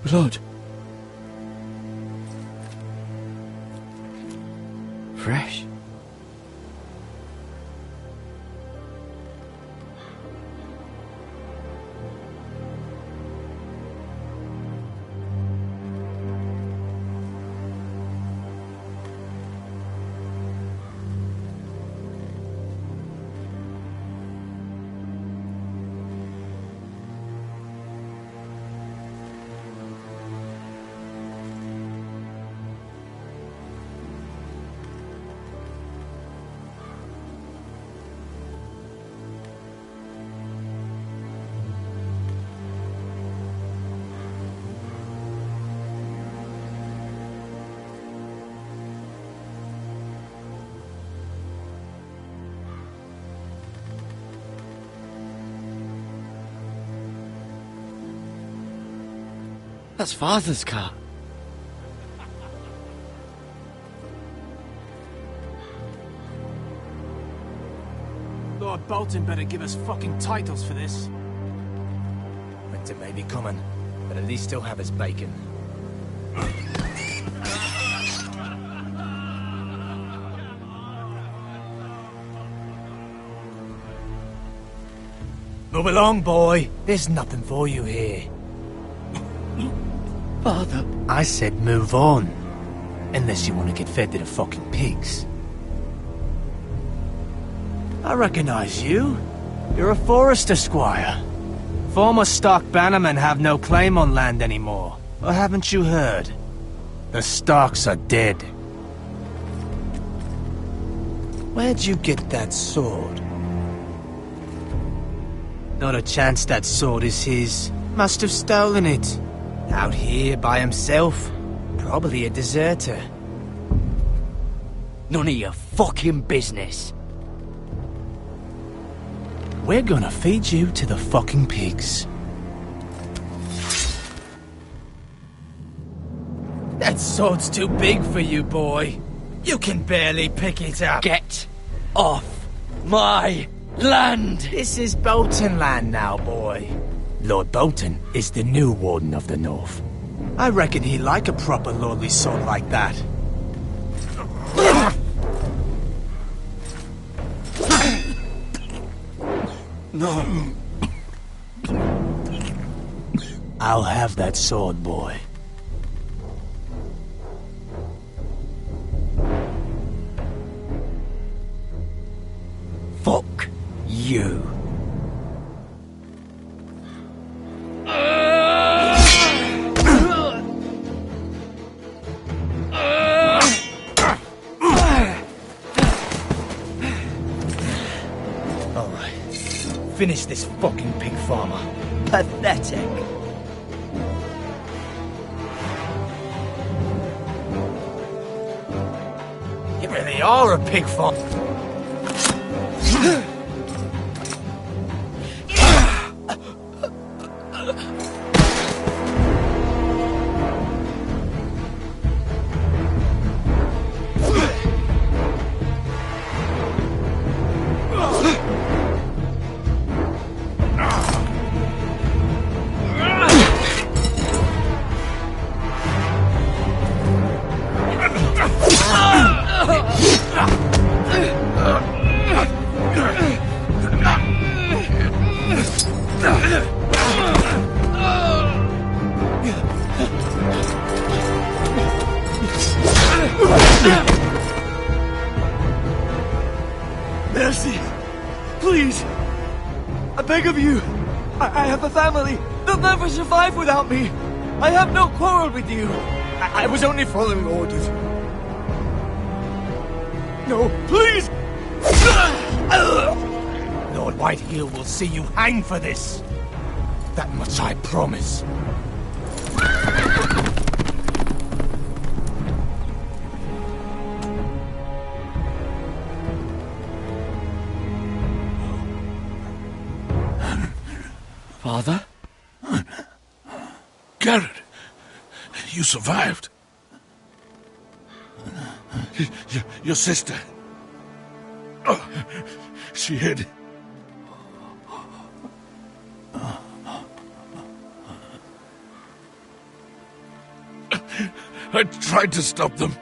Blood. Fresh. That's Father's car. Lord Bolton better give us fucking titles for this. Winter may be coming, but at least he'll have his bacon. Move along, boy. There's nothing for you here. Father. I said move on. Unless you want to get fed to the fucking pigs. I recognize you. You're a Forrester squire. Former Stark bannermen have no claim on land anymore. Or haven't you heard? The Starks are dead. Where'd you get that sword? Not a chance that sword is his. Must have stolen it. Out here by himself. Probably a deserter. None of your fucking business. We're gonna feed you to the fucking pigs. That sword's too big for you, boy. You can barely pick it up. Get off my land! This is Bolton land now, boy. Lord Bolton is the new Warden of the North. I reckon he'd like a proper lordly sword like that. No. I'll have that sword, boy. Fuck you. Finish this fucking pig farmer. Pathetic. You really are a pig farmer. Mercy! Please! I beg of you! I have a family! They'll never survive without me! I have no quarrel with you! I was only following orders. No, please! Lord Whitehill will see you hang for this. That much I promise. Father? Garrett, you survived. Your sister. Oh, she hid. I tried to stop them.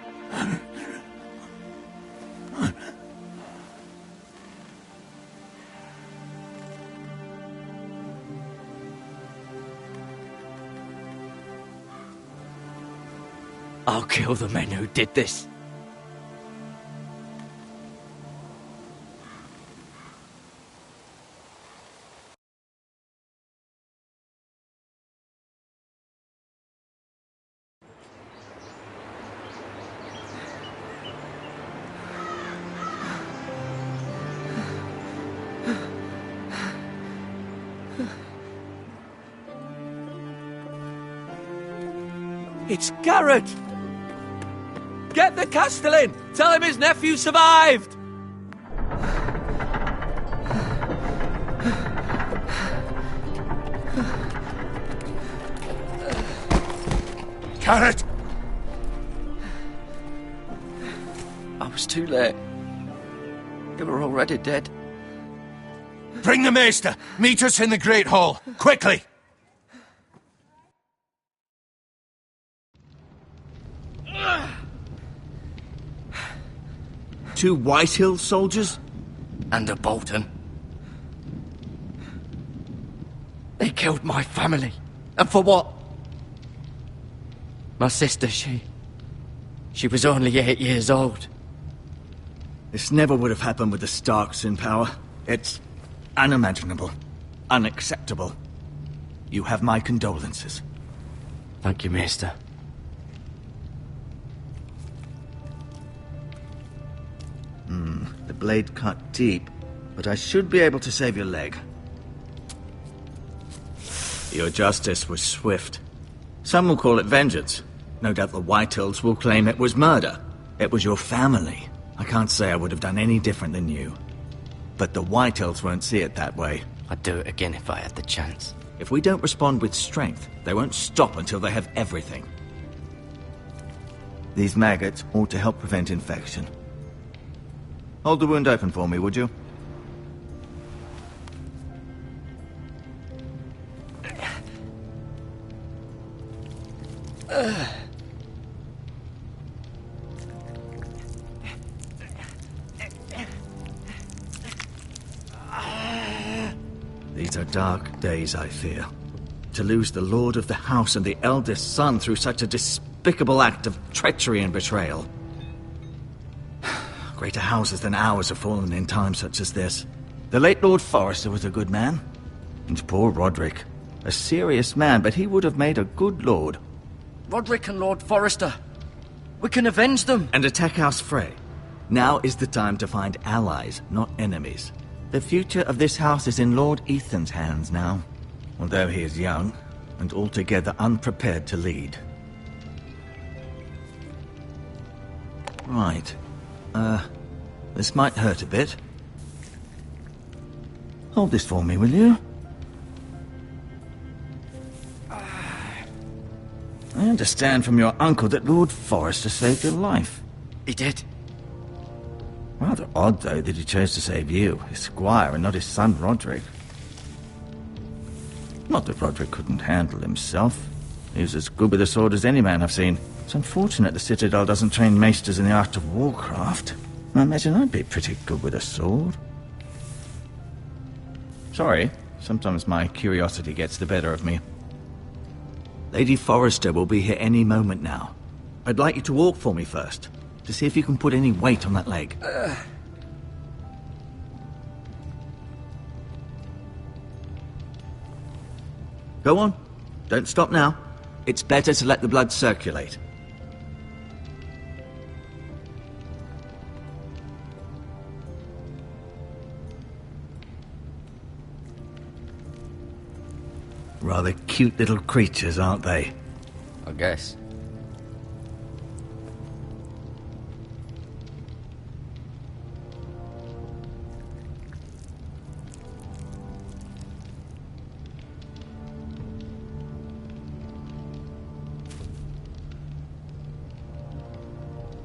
I'll kill the men who did this. It's Garrett! Get the Castellan! Tell him his nephew survived! Garrett! I was too late. They were already dead. Bring the Maester! Meet us in the Great Hall! Quickly! Two Whitehill soldiers? And a Bolton. They killed my family. And for what? My sister, she was only 8 years old. This never would have happened with the Starks in power. It's unimaginable. Unacceptable. You have my condolences. Thank you, Maester. The blade cut deep, but I should be able to save your leg. Your justice was swift. Some will call it vengeance. No doubt the Whitehills will claim it was murder. It was your family. I can't say I would have done any different than you. But the Whitehills won't see it that way. I'd do it again if I had the chance. If we don't respond with strength, they won't stop until they have everything. These maggots ought to help prevent infection. Hold the wound open for me, would you? These are dark days, I fear. To lose the lord of the house and the eldest son through such a despicable act of treachery and betrayal. Greater houses than ours have fallen in times such as this. The late Lord Forrester was a good man. And poor Roderick. A serious man, but he would have made a good lord. Roderick and Lord Forrester. We can avenge them. And attack House Frey. Now is the time to find allies, not enemies. The future of this house is in Lord Ethan's hands now. Although he is young, and altogether unprepared to lead. Right. This might hurt a bit. Hold this for me, will you? I understand from your uncle that Lord Forrester saved your life. He did. Rather odd, though, that he chose to save you, his squire, and not his son Roderick. Not that Roderick couldn't handle himself. He was as good with a sword as any man I've seen. It's unfortunate the Citadel doesn't train maesters in the art of warcraft. I imagine I'd be pretty good with a sword. Sorry, sometimes my curiosity gets the better of me. Lady Forrester will be here any moment now. I'd like you to walk for me first, to see if you can put any weight on that leg. Go on. Don't stop now. It's better to let the blood circulate. Rather cute little creatures, aren't they? I guess.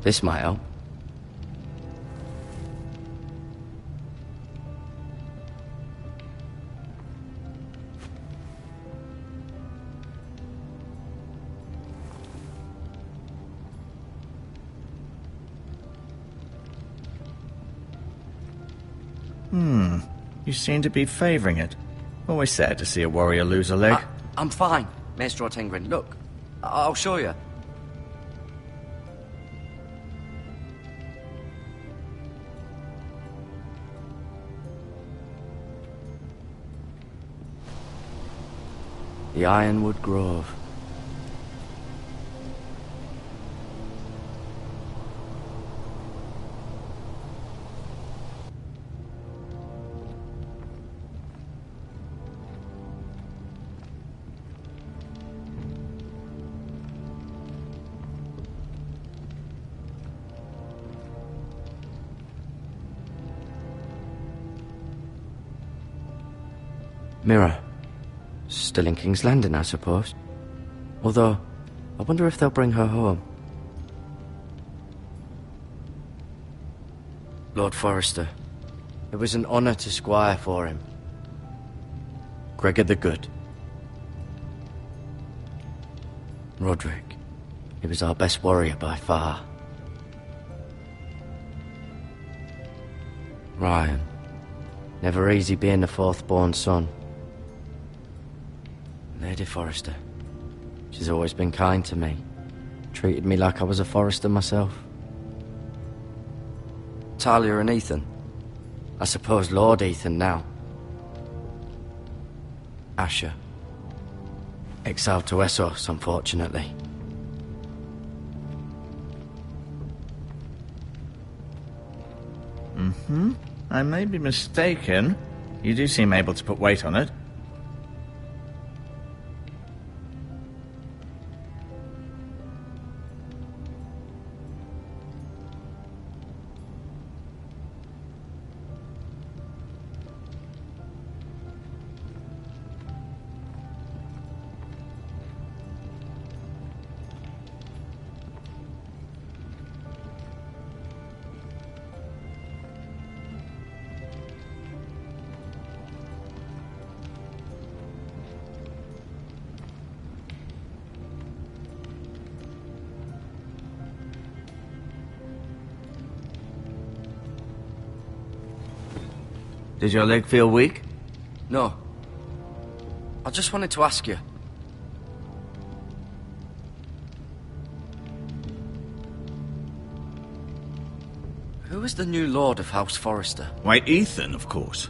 This might help. You seem to be favouring it. Always sad to see a warrior lose a leg. I'm fine, Maester Ortengrin. Look, I'll show you. The Ironwood Grove. Mirror. Still in King's Landing, I suppose. Although, I wonder if they'll bring her home. Lord Forrester. It was an honour to squire for him. Gregor the Good. Roderick. He was our best warrior by far. Ryan. Never easy being the fourth-born son. Lady Forrester. She's always been kind to me. Treated me like I was a Forrester myself. Talia and Ethan. I suppose Lord Ethan now. Asher. Exiled to Essos, unfortunately. I may be mistaken. You do seem able to put weight on it. Did your leg feel weak? No. I just wanted to ask you. Who is the new Lord of House Forrester? Why, Ethan, of course.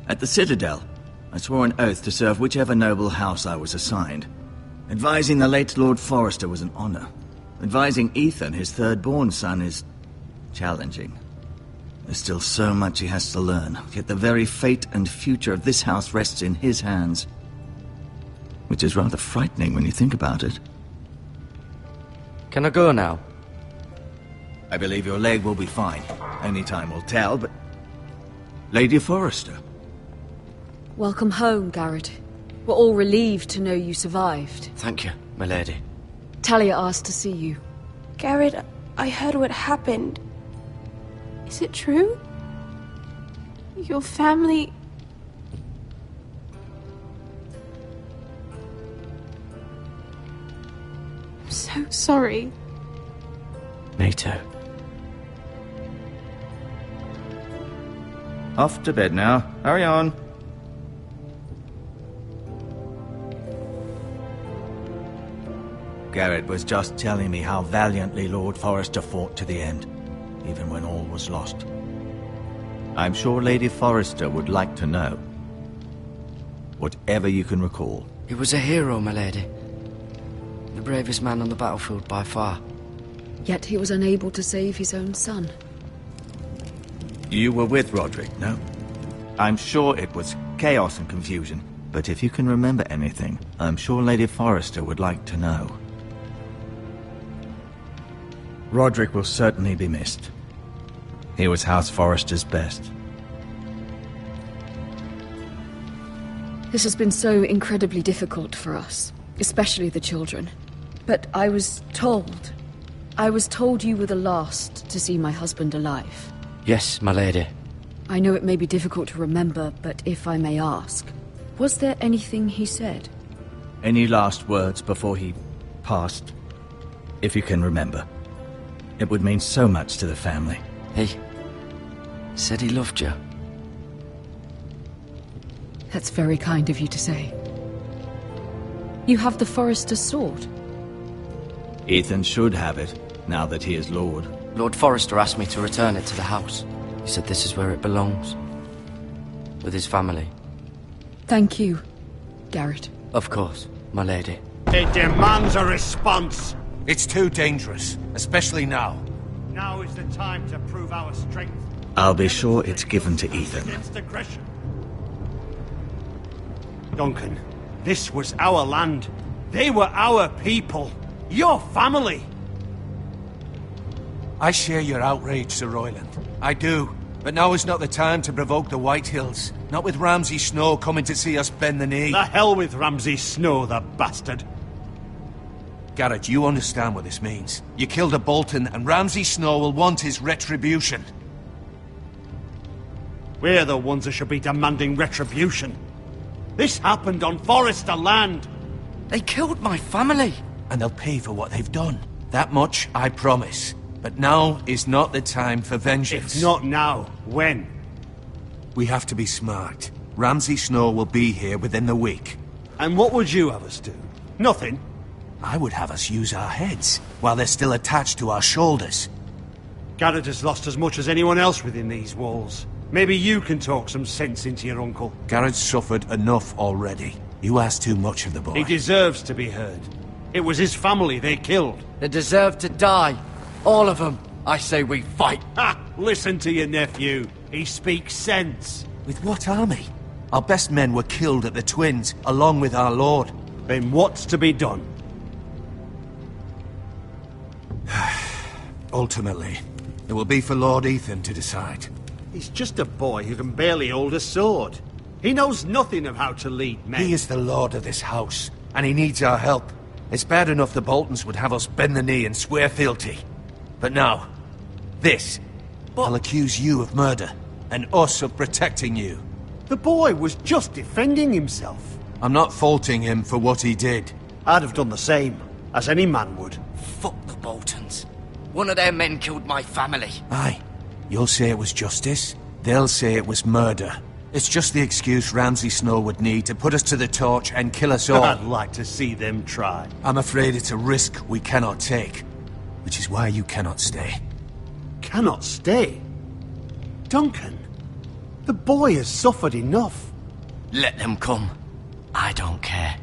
At the Citadel, I swore an oath to serve whichever noble house I was assigned. Advising the late Lord Forrester was an honor. Advising Ethan, his third-born son, is challenging. There's still so much he has to learn, yet the very fate and future of this house rests in his hands. Which is rather frightening when you think about it. Can I go now? I believe your leg will be fine. Only time will tell, but... Lady Forrester. Welcome home, Garrett. We're all relieved to know you survived. Thank you, my lady. Talia asked to see you. Garrett, I heard what happened. Is it true? Your family... I'm so sorry. Me too. Off to bed now. Hurry on. Garrett was just telling me how valiantly Lord Forrester fought to the end, even when all was lost. I'm sure Lady Forrester would like to know. Whatever you can recall. He was a hero, my lady. The bravest man on the battlefield by far. Yet he was unable to save his own son. You were with Roderick, no? I'm sure it was chaos and confusion, but if you can remember anything, I'm sure Lady Forrester would like to know. Roderick will certainly be missed. He was House Forrester's best. This has been so incredibly difficult for us, especially the children. But I was told you were the last to see my husband alive. Yes, my lady. I know it may be difficult to remember, but if I may ask, was there anything he said? Any last words before he passed? If you can remember. It would mean so much to the family. He said he loved you. That's very kind of you to say. You have the Forester's sword. Ethan should have it, now that he is Lord. Lord Forrester asked me to return it to the house. He said this is where it belongs. With his family. Thank you, Garrett. Of course, my lady. It demands a response. It's too dangerous, especially now. Now is the time to prove our strength. I'll be sure it's given to Ethan. Against aggression. Duncan, this was our land. They were our people. Your family. I share your outrage, Sir Royland. I do. But now is not the time to provoke the Whitehills. Not with Ramsay Snow coming to see us bend the knee. The hell with Ramsay Snow, the bastard. Garrett, you understand what this means. You killed a Bolton, and Ramsay Snow will want his retribution. We're the ones that should be demanding retribution. This happened on Forester land. They killed my family. And they'll pay for what they've done. That much, I promise. But now is not the time for vengeance. If not now, when? We have to be smart. Ramsay Snow will be here within the week. And what would you have us do? Nothing. I would have us use our heads, while they're still attached to our shoulders. Garrett has lost as much as anyone else within these walls. Maybe you can talk some sense into your uncle. Garrett's suffered enough already. You ask too much of the boy. He deserves to be heard. It was his family they killed. They deserve to die. All of them. I say we fight. Ha! Listen to your nephew. He speaks sense. With what army? Our best men were killed at the Twins, along with our lord. Then what's to be done? Ultimately, it will be for Lord Ethan to decide. He's just a boy who can barely hold a sword. He knows nothing of how to lead men. He is the lord of this house, and he needs our help. It's bad enough the Boltons would have us bend the knee and swear fealty. But now, this. I'll accuse you of murder, and us of protecting you. The boy was just defending himself. I'm not faulting him for what he did. I'd have done the same, as any man would. Fuck the Boltons. One of their men killed my family. Aye. You'll say it was justice. They'll say it was murder. It's just the excuse Ramsay Snow would need to put us to the torch and kill us all. I'd like to see them try. I'm afraid it's a risk we cannot take. Which is why you cannot stay. Cannot stay? Duncan, the boy has suffered enough. Let them come. I don't care.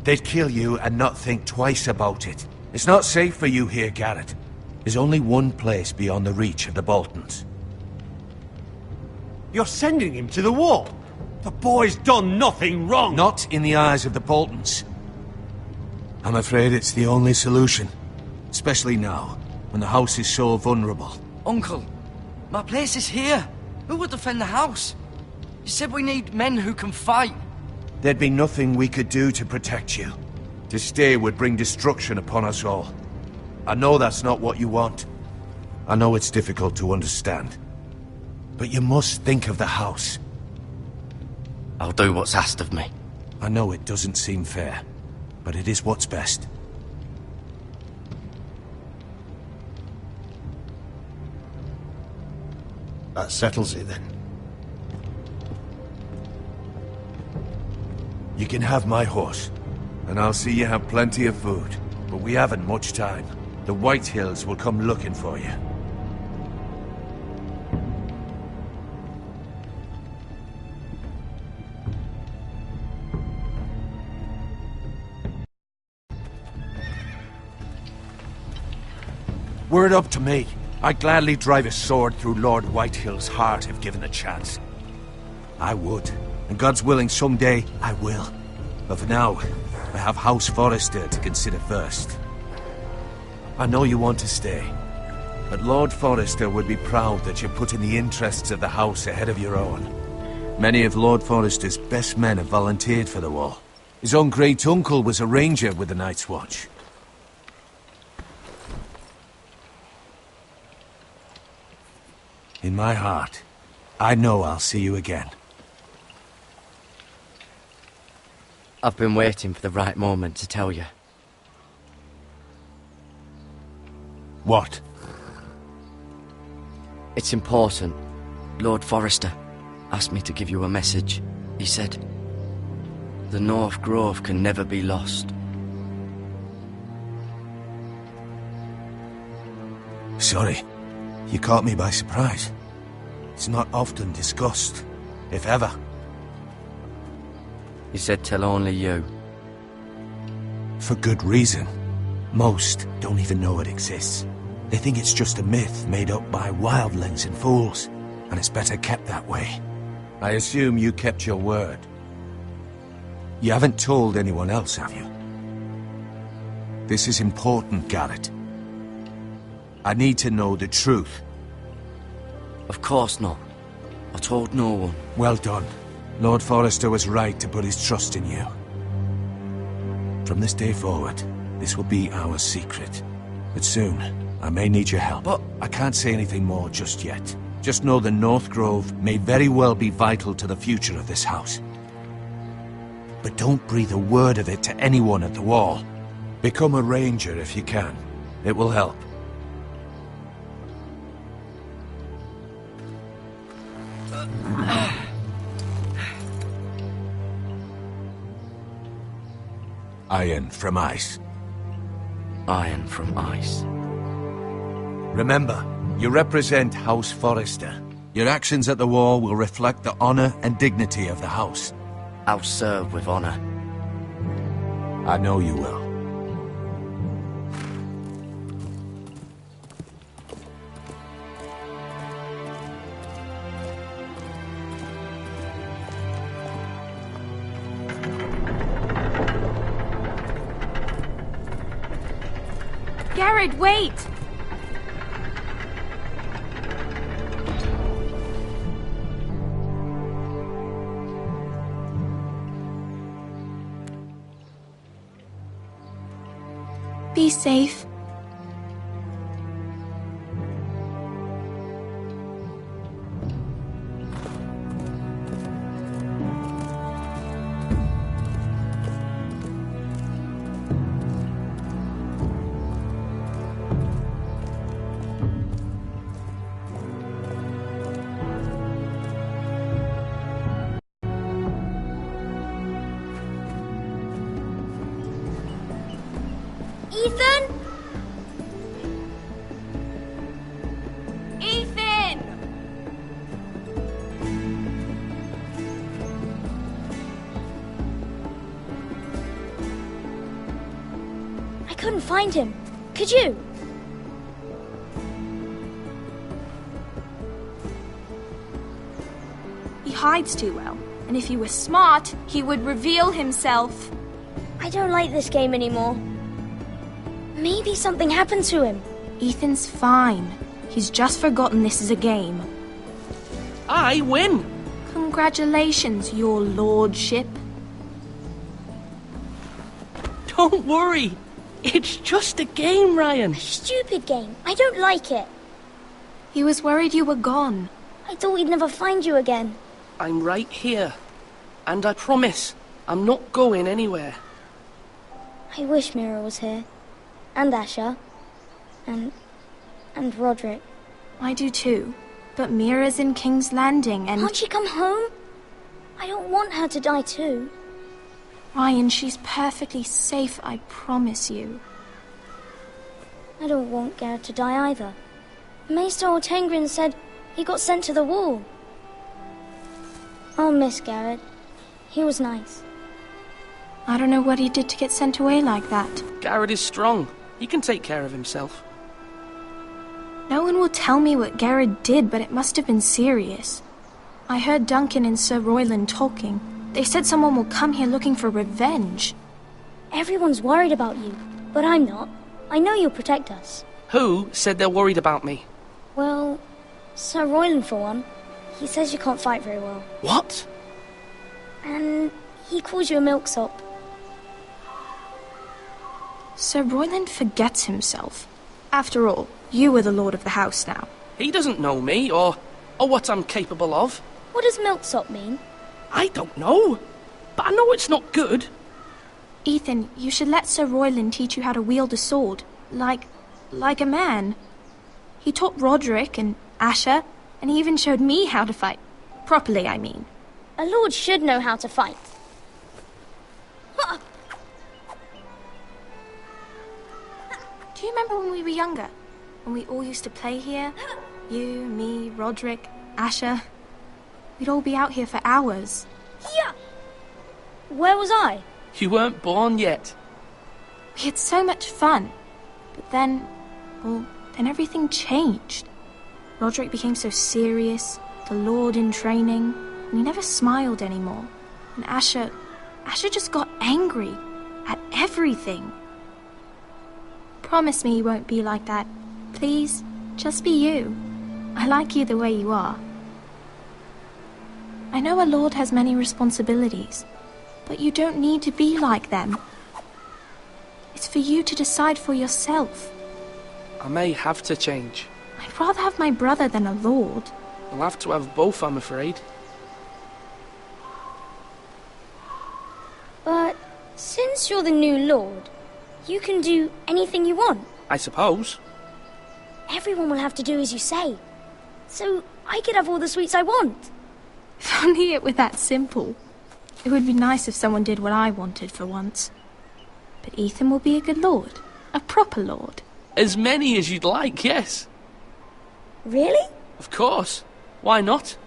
They'd kill you and not think twice about it. It's not safe for you here, Garrett. There's only one place beyond the reach of the Boltons. You're sending him to the wall. The boy's done nothing wrong. Not in the eyes of the Boltons. I'm afraid it's the only solution. Especially now, when the house is so vulnerable. Uncle, my place is here. Who will defend the house? You said we need men who can fight. There'd be nothing we could do to protect you. To stay would bring destruction upon us all. I know that's not what you want. I know it's difficult to understand. But you must think of the house. I'll do what's asked of me. I know it doesn't seem fair, but it is what's best. That settles it then. You can have my horse, and I'll see you have plenty of food. But we haven't much time. The Whitehills will come looking for you. Were it up to me, I'd gladly drive a sword through Lord Whitehill's heart if given the chance. I would, and God's willing someday I will. But for now, I have House Forrester to consider first. I know you want to stay, but Lord Forrester would be proud that you're putting the interests of the house ahead of your own. Many of Lord Forrester's best men have volunteered for the war. His own great-uncle was a ranger with the Night's Watch. In my heart, I know I'll see you again. I've been waiting for the right moment to tell you. What? It's important. Lord Forrester asked me to give you a message. He said, the North Grove can never be lost. Sorry, you caught me by surprise. It's not often discussed, if ever. He said tell only you. For good reason. Most don't even know it exists. They think it's just a myth made up by wildlings and fools, and it's better kept that way. I assume you kept your word. You haven't told anyone else, have you? This is important, Garrett. I need to know the truth. Of course not. I told no one. Well done. Lord Forrester was right to put his trust in you. From this day forward, this will be our secret. But soon, I may need your help. But I can't say anything more just yet. Just know the North Grove may very well be vital to the future of this house. But don't breathe a word of it to anyone at the Wall. Become a ranger if you can. It will help. Iron from ice. Iron from ice. Remember, you represent House Forrester. Your actions at the Wall will reflect the honor and dignity of the house. I'll serve with honor. I know you will. Garrett, wait! Be safe. Ethan? Ethan! I couldn't find him. Could you? He hides too well, and if he were smart, he would reveal himself. I don't like this game anymore. Maybe something happened to him. Ethan's fine. He's just forgotten this is a game. I win! Congratulations, your lordship. Don't worry. It's just a game, Ryan. Stupid game. I don't like it. He was worried you were gone. I thought we'd never find you again. I'm right here. And I promise, I'm not going anywhere. I wish Mira was here. And Asher. And Roderick. I do too. But Mira's in King's Landing and... Can't she come home? I don't want her to die too. Ryan, she's perfectly safe, I promise you. I don't want Garrett to die either. Maester Ortengrin said he got sent to the Wall. I'll miss Garrett. He was nice. I don't know what he did to get sent away like that. Garrett is strong. He can take care of himself. No one will tell me what Garrett did, but it must have been serious. I heard Duncan and Sir Royland talking. They said someone will come here looking for revenge. Everyone's worried about you, but I'm not. I know you'll protect us. Who said they're worried about me? Well, Sir Royland for one. He says you can't fight very well. What? And he calls you a milksop. Sir Royland forgets himself. After all, you are the lord of the house now. He doesn't know me, or what I'm capable of. What does milksop mean? I don't know, but I know it's not good. Ethan, you should let Sir Royland teach you how to wield a sword, like a man. He taught Roderick and Asher, and he even showed me how to fight. Properly, I mean. A lord should know how to fight. Do you remember when we were younger? When we all used to play here? You, me, Roderick, Asher. We'd all be out here for hours. Yeah! Where was I? You weren't born yet. We had so much fun. But then, then everything changed. Roderick became so serious, the Lord in training, and he never smiled anymore. And Asher just got angry at everything. Promise me you won't be like that. Please, just be you. I like you the way you are. I know a lord has many responsibilities, but you don't need to be like them. It's for you to decide for yourself. I may have to change. I'd rather have my brother than a lord. I'll have to have both, I'm afraid. But since you're the new lord, you can do anything you want. I suppose. Everyone will have to do as you say. So I could have all the sweets I want. If only it were that simple. It would be nice if someone did what I wanted for once. But Ethan will be a good lord. A proper lord. As many as you'd like, yes. Really? Of course. Why not?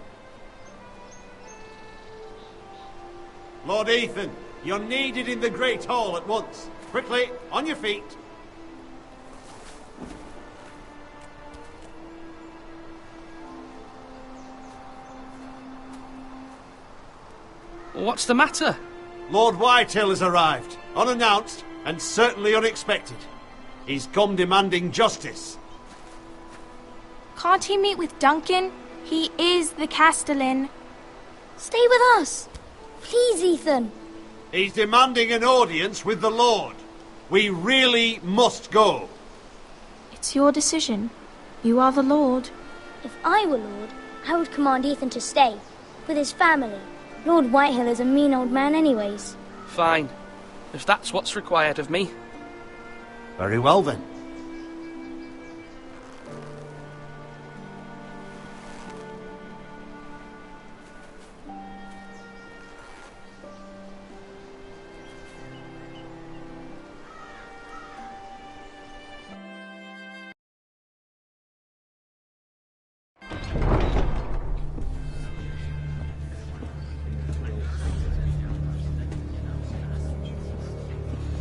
Lord Ethan, you're needed in the Great Hall at once. Quickly, on your feet. What's the matter? Lord Whitehill has arrived, unannounced and certainly unexpected. He's come demanding justice. Can't he meet with Duncan? He is the Castellan. Stay with us. Please, Ethan. He's demanding an audience with the Lord. We really must go. It's your decision. You are the Lord. If I were Lord, I would command Ethan to stay, with his family. Lord Whitehill is a mean old man anyways. Fine. If that's what's required of me. Very well then.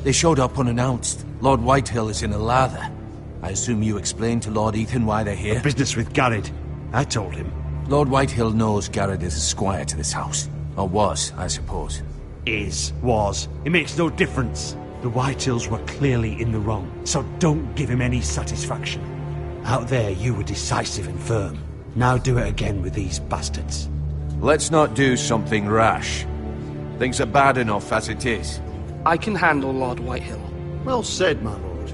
They showed up unannounced. Lord Whitehill is in a lather. I assume you explained to Lord Ethan why they're here? Business with Garrett. I told him. Lord Whitehill knows Garrett is a squire to this house. Or was, I suppose. Was. It makes no difference. The Whitehills were clearly in the wrong, so don't give him any satisfaction. Out there, you were decisive and firm. Now do it again with these bastards. Let's not do something rash. Things are bad enough as it is. I can handle Lord Whitehill. Well said, my lord.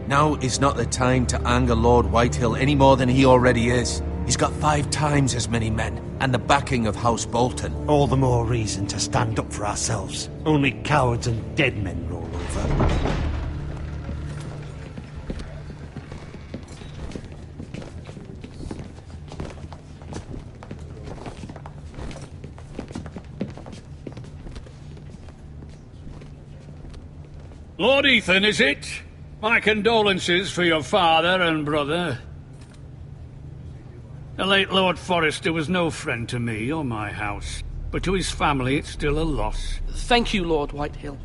Now is not the time to anger Lord Whitehill any more than he already is. He's got 5 times as many men, and the backing of House Bolton. All the more reason to stand up for ourselves. Only cowards and dead men roll over. Lord Ethan, is it? My condolences for your father and brother. The late Lord Forrester was no friend to me or my house, but to his family it's still a loss. Thank you, Lord Whitehill.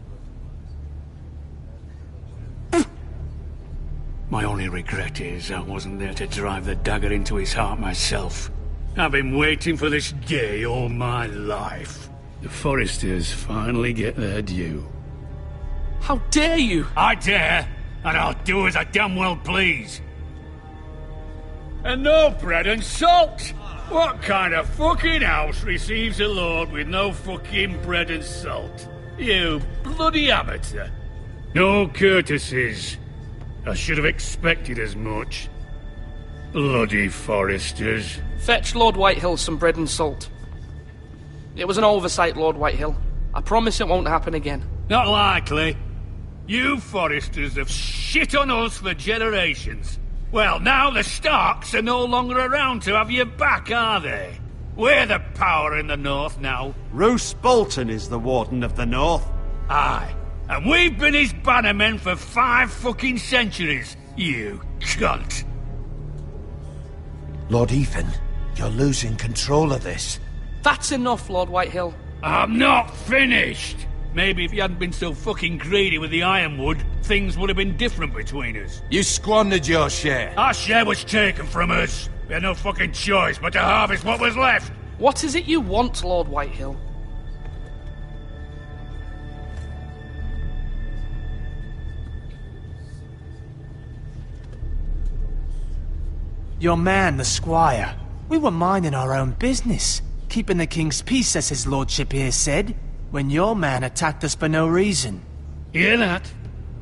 My only regret is I wasn't there to drive the dagger into his heart myself. I've been waiting for this day all my life. The Forresters finally get their due. How dare you! I dare, and I'll do as I damn well please. And no bread and salt! What kind of fucking house receives a lord with no fucking bread and salt? You bloody amateur. No courtesies. I should have expected as much. Bloody Forresters. Fetch Lord Whitehill some bread and salt. It was an oversight, Lord Whitehill. I promise it won't happen again. Not likely. You Forresters have shit on us for generations. Well, now the Starks are no longer around to have your back, are they? We're the power in the north now. Roose Bolton is the Warden of the North. Aye. And we've been his bannermen for 5 fucking centuries, you cunt. Lord Ethan, you're losing control of this. That's enough, Lord Whitehill. I'm not finished. Maybe if you hadn't been so fucking greedy with the ironwood, things would have been different between us. You squandered your share. Our share was taken from us. We had no fucking choice but to harvest what was left. What is it you want, Lord Whitehill? Your man, the squire. We were minding our own business, keeping the king's peace, as his lordship here said, when your man attacked us for no reason. Hear that?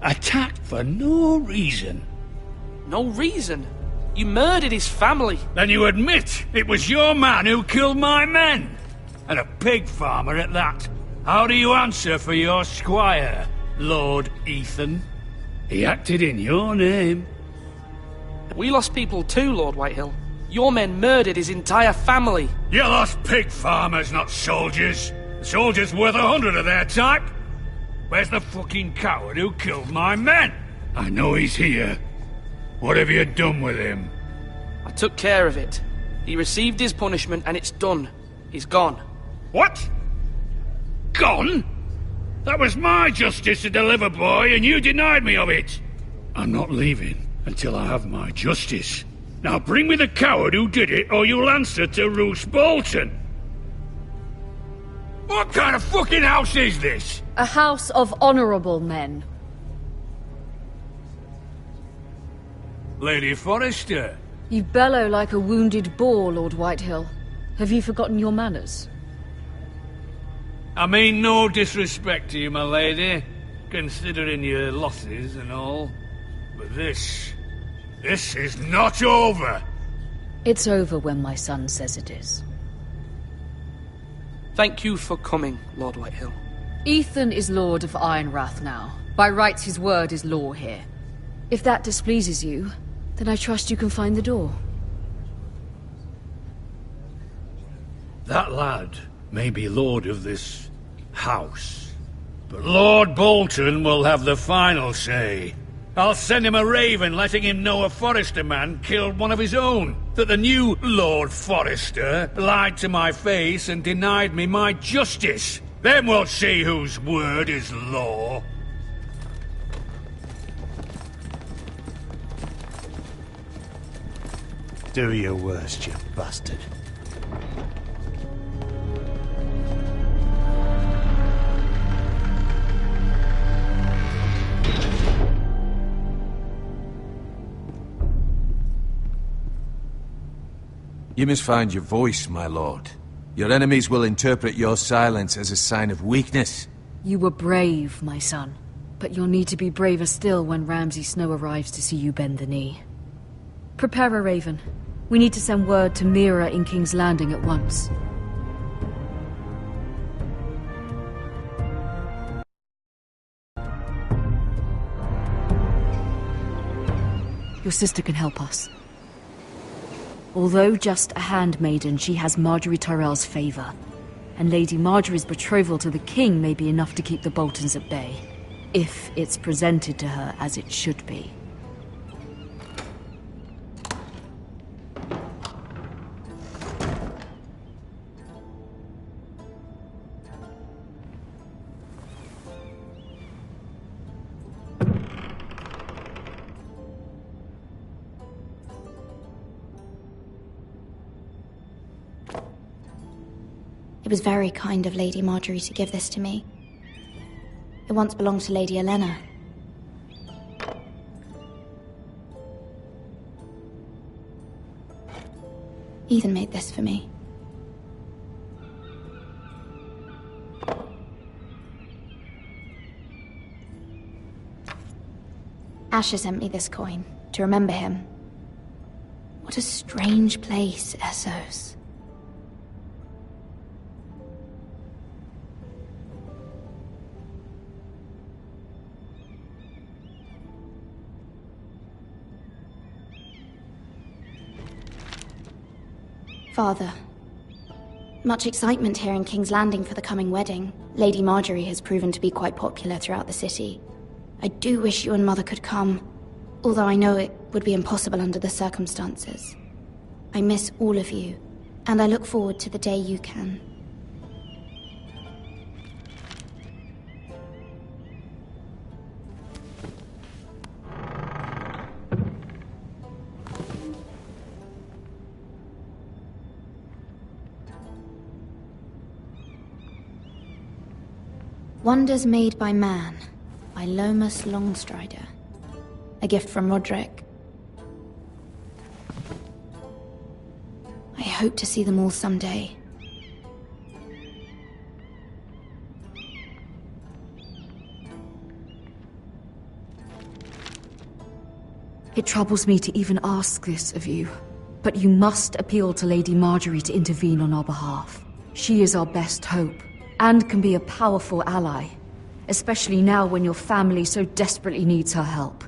Attacked for no reason. No reason? You murdered his family. Then you admit it was your man who killed my men. And a pig farmer at that. How do you answer for your squire, Lord Ethan? He acted in your name. We lost people too, Lord Whitehill. Your men murdered his entire family. You lost pig farmers, not soldiers. The soldiers worth 100 of their type. Where's the fucking coward who killed my men? I know he's here. What have you done with him? I took care of it. He received his punishment and it's done. He's gone. What? Gone? That was my justice to deliver, boy, and you denied me of it. I'm not leaving until I have my justice. Now bring me the coward who did it, or you'll answer to Roose Bolton. What kind of fucking house is this? A house of honorable men. Lady Forrester. You bellow like a wounded boar, Lord Whitehill. Have you forgotten your manners? I mean no disrespect to you, my lady, considering your losses and all. But this is not over. It's over when my son says it is. Thank you for coming, Lord Whitehill. Ethan is Lord of Ironrath now. By rights, his word is law here. If that displeases you, then I trust you can find the door. That lad may be lord of this house, but Lord Bolton will have the final say. I'll send him a raven letting him know a Forrester man killed one of his own, that the new Lord Forrester lied to my face and denied me my justice. Then we'll see whose word is law. Do your worst, you bastard. You must find your voice, my lord. Your enemies will interpret your silence as a sign of weakness. You were brave, my son. But you'll need to be braver still when Ramsay Snow arrives to see you bend the knee. Prepare a raven. We need to send word to Mira in King's Landing at once. Your sister can help us. Although just a handmaiden, she has Marjorie Tyrell's favor. And Lady Marjorie's betrothal to the king may be enough to keep the Boltons at bay. If it's presented to her as it should be. It was very kind of Lady Marjorie to give this to me. It once belonged to Lady Elena. Ethan made this for me. Asher sent me this coin to remember him. What a strange place, Essos. Father, much excitement here in King's Landing for the coming wedding. Lady Marjorie has proven to be quite popular throughout the city. I do wish you and Mother could come, although I know it would be impossible under the circumstances. I miss all of you, and I look forward to the day you can. Wonders Made by Man, by Lomas Longstrider. A gift from Roderick. I hope to see them all someday. It troubles me to even ask this of you, but you must appeal to Lady Marjorie to intervene on our behalf. She is our best hope, and can be a powerful ally, especially now when your family so desperately needs her help.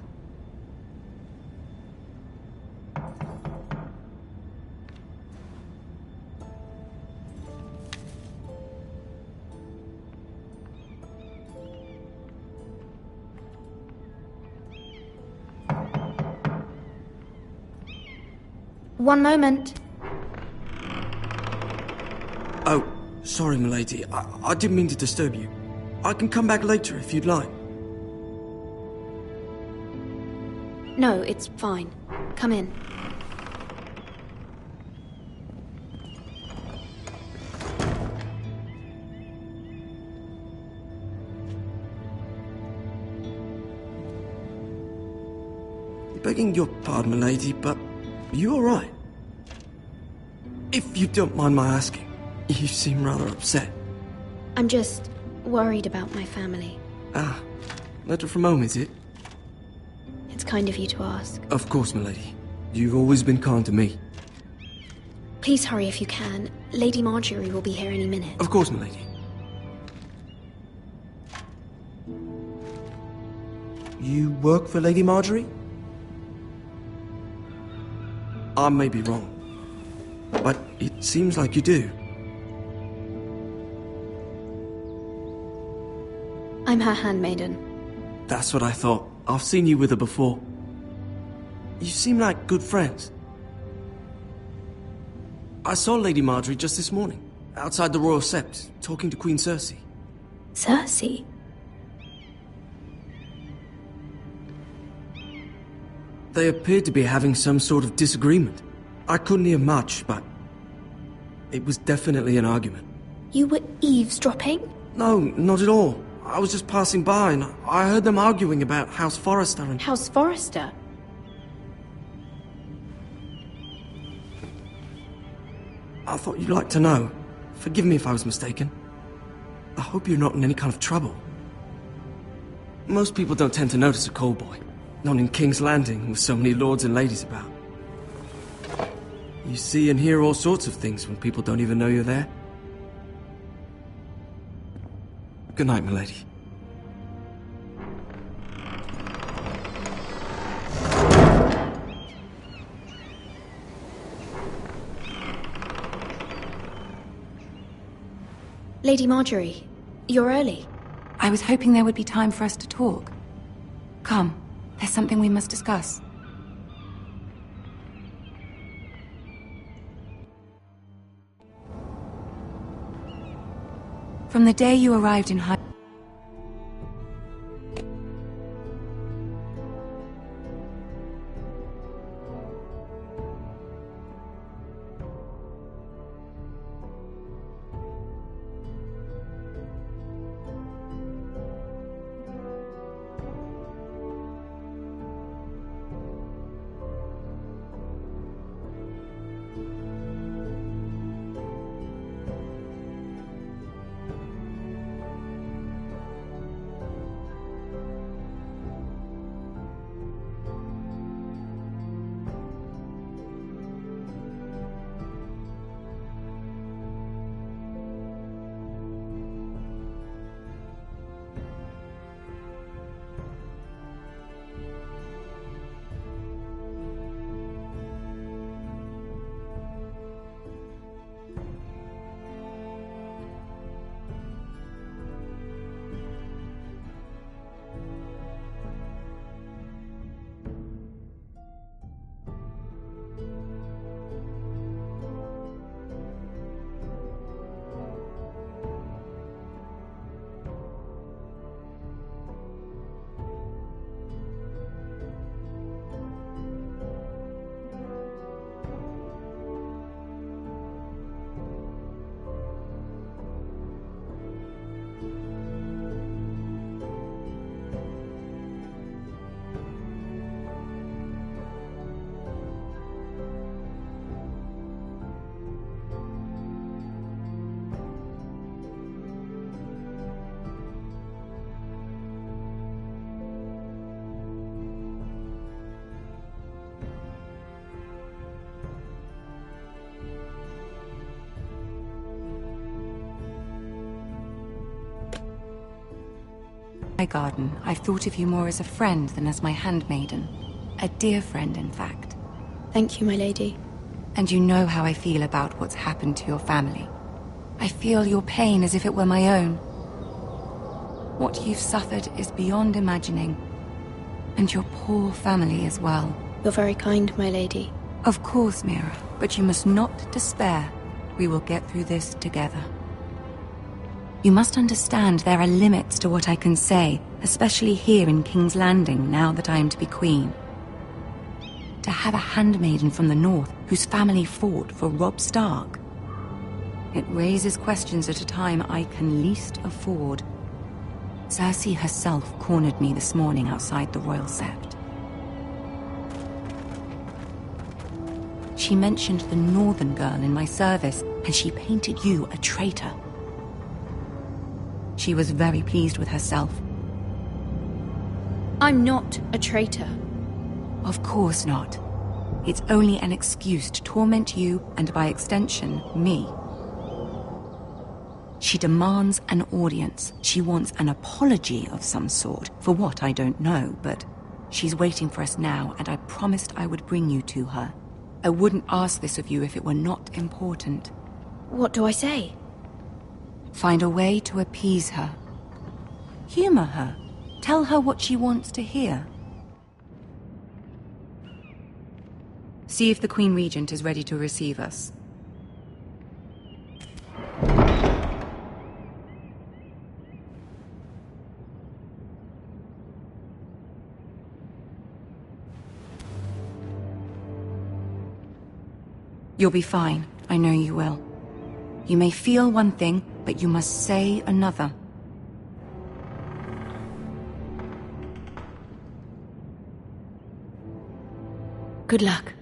One moment. Oh, sorry, milady. I didn't mean to disturb you. I can come back later if you'd like. No, it's fine. Come in. Begging your pardon, milady, but are you alright? If you don't mind my asking, you seem rather upset. I'm just worried about my family. Ah, letter from home, is it? It's kind of you to ask. Of course, milady. You've always been kind to me. Please hurry if you can. Lady Marjorie will be here any minute. Of course, milady. You work for Lady Marjorie? I may be wrong, but it seems like you do. I'm her handmaiden. That's what I thought. I've seen you with her before. You seem like good friends. I saw Lady Marjorie just this morning, outside the Royal Sept, talking to Queen Cersei. Cersei? They appeared to be having some sort of disagreement. I couldn't hear much, but it was definitely an argument. You were eavesdropping? No, not at all. I was just passing by and I heard them arguing about House Forrester and... House Forrester? I thought you'd like to know. Forgive me if I was mistaken. I hope you're not in any kind of trouble. Most people don't tend to notice a call boy. Not in King's Landing, with so many lords and ladies about. You see and hear all sorts of things when people don't even know you're there. Good night, milady. Lady Marjorie, you're early. I was hoping there would be time for us to talk. Come. There's something we must discuss. From the day you arrived in High... my garden, I've thought of you more as a friend than as my handmaiden. A dear friend, in fact. Thank you, my lady. And you know how I feel about what's happened to your family. I feel your pain as if it were my own. What you've suffered is beyond imagining. And your poor family as well. You're very kind, my lady. Of course, Mira, but you must not despair. We will get through this together. You must understand there are limits to what I can say, especially here in King's Landing, now that I am to be queen. To have a handmaiden from the north whose family fought for Robb Stark. It raises questions at a time I can least afford. Cersei herself cornered me this morning outside the Royal Sept. She mentioned the northern girl in my service, and she painted you a traitor. She was very pleased with herself. I'm not a traitor. Of course not. It's only an excuse to torment you, and by extension, me. She demands an audience. She wants an apology of some sort, for what I don't know, but she's waiting for us now, and I promised I would bring you to her. I wouldn't ask this of you if it were not important. What do I say? Find a way to appease her. Humor her. Tell her what she wants to hear. See if the Queen Regent is ready to receive us. You'll be fine. I know you will. You may feel one thing, but you must say another. Good luck.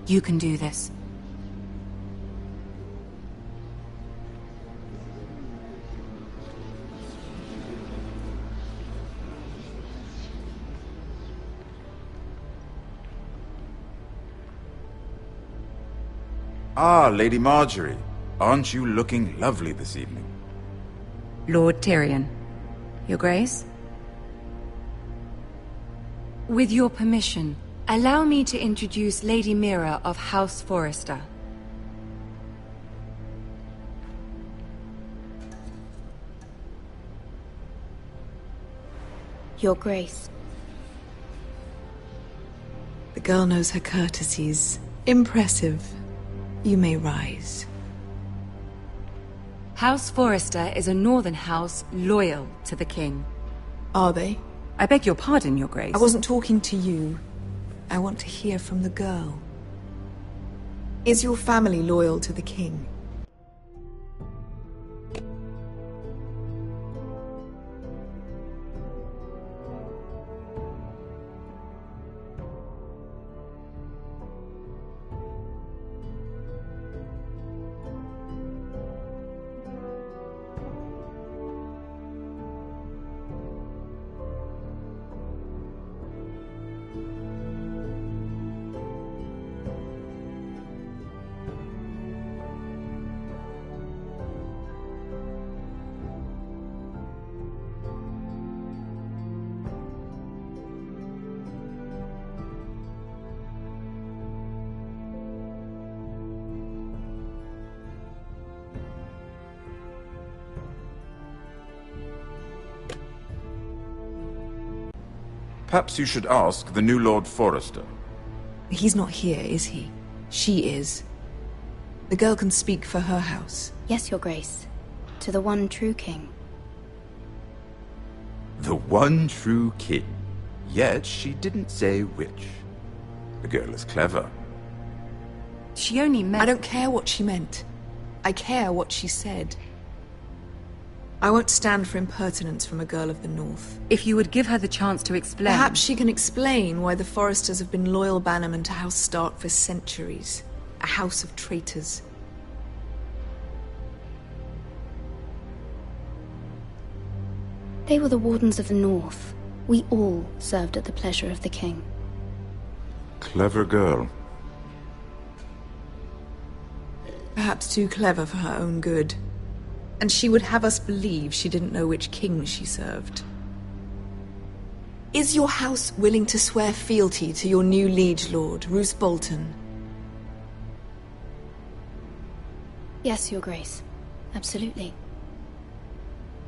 You can do this. Ah, Lady Marjorie. Aren't you looking lovely this evening? Lord Tyrion. Your Grace? With your permission, allow me to introduce Lady Mira of House Forrester. Your Grace. The girl knows her courtesies. Impressive. You may rise. House Forrester is a northern house loyal to the king. Are they? I beg your pardon, Your Grace. I wasn't talking to you. I want to hear from the girl. Is your family loyal to the king? Perhaps you should ask the new Lord Forrester. He's not here, is he? She is. The girl can speak for her house. Yes, Your Grace. To the one true king. The one true king. Yet she didn't say which. The girl is clever. She only meant... I don't care what she meant. I care what she said. I won't stand for impertinence from a girl of the North. If you would give her the chance to explain... Perhaps she can explain why the Forresters have been loyal bannermen to House Stark for centuries. A house of traitors. They were the Wardens of the North. We all served at the pleasure of the king. Clever girl. Perhaps too clever for her own good. And she would have us believe she didn't know which king she served. Is your house willing to swear fealty to your new liege lord, Roose Bolton? Yes, Your Grace. Absolutely.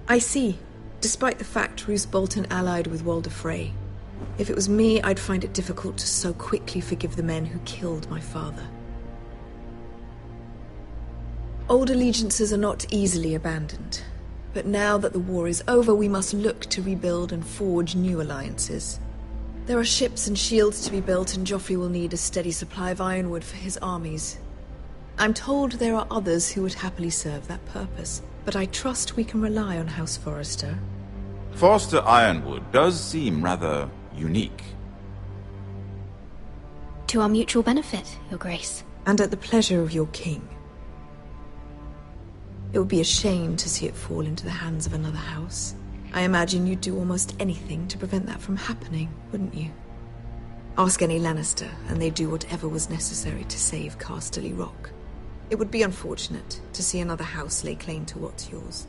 I see. Despite the fact Roose Bolton allied with Walder Frey. If it was me, I'd find it difficult to so quickly forgive the men who killed my father. Old allegiances are not easily abandoned. But now that the war is over, we must look to rebuild and forge new alliances. There are ships and shields to be built, and Joffrey will need a steady supply of ironwood for his armies. I'm told there are others who would happily serve that purpose, but I trust we can rely on House Forrester. Forster Ironwood does seem rather unique. To our mutual benefit, Your Grace. And at the pleasure of your king. It would be a shame to see it fall into the hands of another house. I imagine you'd do almost anything to prevent that from happening, wouldn't you? Ask any Lannister, and they'd do whatever was necessary to save Casterly Rock. It would be unfortunate to see another house lay claim to what's yours.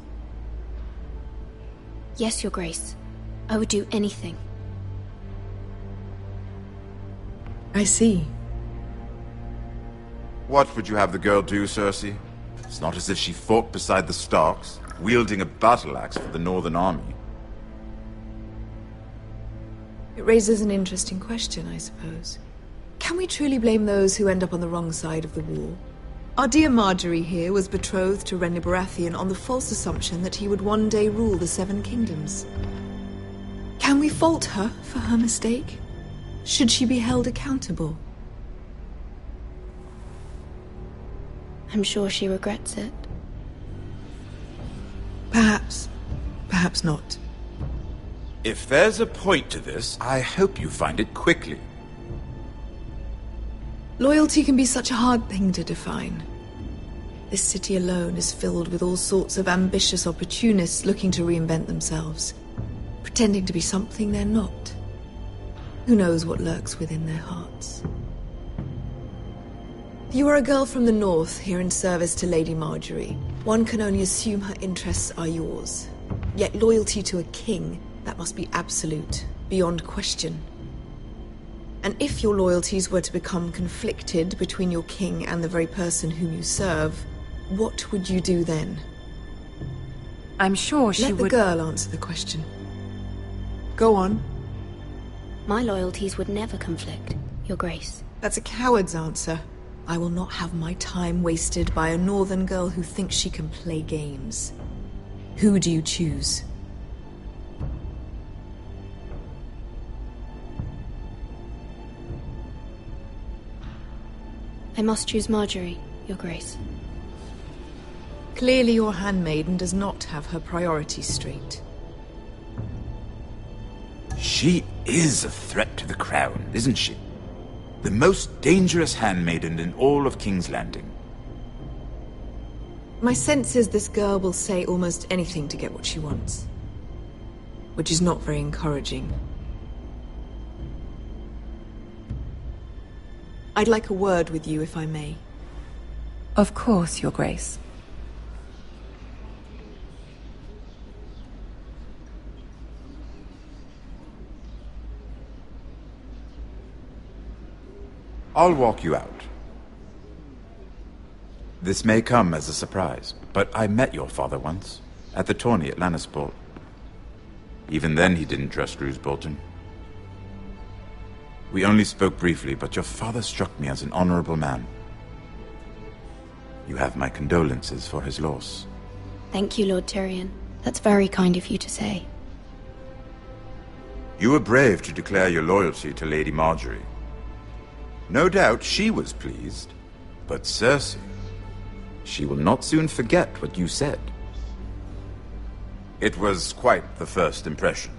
Yes, Your Grace. I would do anything. I see. What would you have the girl do, Cersei? It's not as if she fought beside the Starks, wielding a battle axe for the Northern Army. It raises an interesting question, I suppose. Can we truly blame those who end up on the wrong side of the war? Our dear Marjorie here was betrothed to Renly Baratheon on the false assumption that he would one day rule the Seven Kingdoms. Can we fault her for her mistake? Should she be held accountable? I'm sure she regrets it. Perhaps. Perhaps not. If there's a point to this, I hope you find it quickly. Loyalty can be such a hard thing to define. This city alone is filled with all sorts of ambitious opportunists looking to reinvent themselves, pretending to be something they're not. Who knows what lurks within their hearts? You are a girl from the north, here in service to Lady Marjorie. One can only assume her interests are yours. Yet loyalty to a king, that must be absolute, beyond question. And if your loyalties were to become conflicted between your king and the very person whom you serve, what would you do then? I'm sure she would... Let the girl answer the question. Go on. My loyalties would never conflict, Your Grace. That's a coward's answer. I will not have my time wasted by a northern girl who thinks she can play games. Who do you choose? I must choose Marjorie, Your Grace. Clearly your handmaiden does not have her priorities straight. She is a threat to the crown, isn't she? The most dangerous handmaiden in all of King's Landing. My sense is this girl will say almost anything to get what she wants. Which is not very encouraging. I'd like a word with you, if I may. Of course, Your Grace. I'll walk you out. This may come as a surprise, but I met your father once, at the tourney at Lannisport. Even then he didn't trust Roose Bolton. We only spoke briefly, but your father struck me as an honorable man. You have my condolences for his loss. Thank you, Lord Tyrion. That's very kind of you to say. You were brave to declare your loyalty to Lady Marjorie. No doubt she was pleased, but Cersei, she will not soon forget what you said. It was quite the first impression.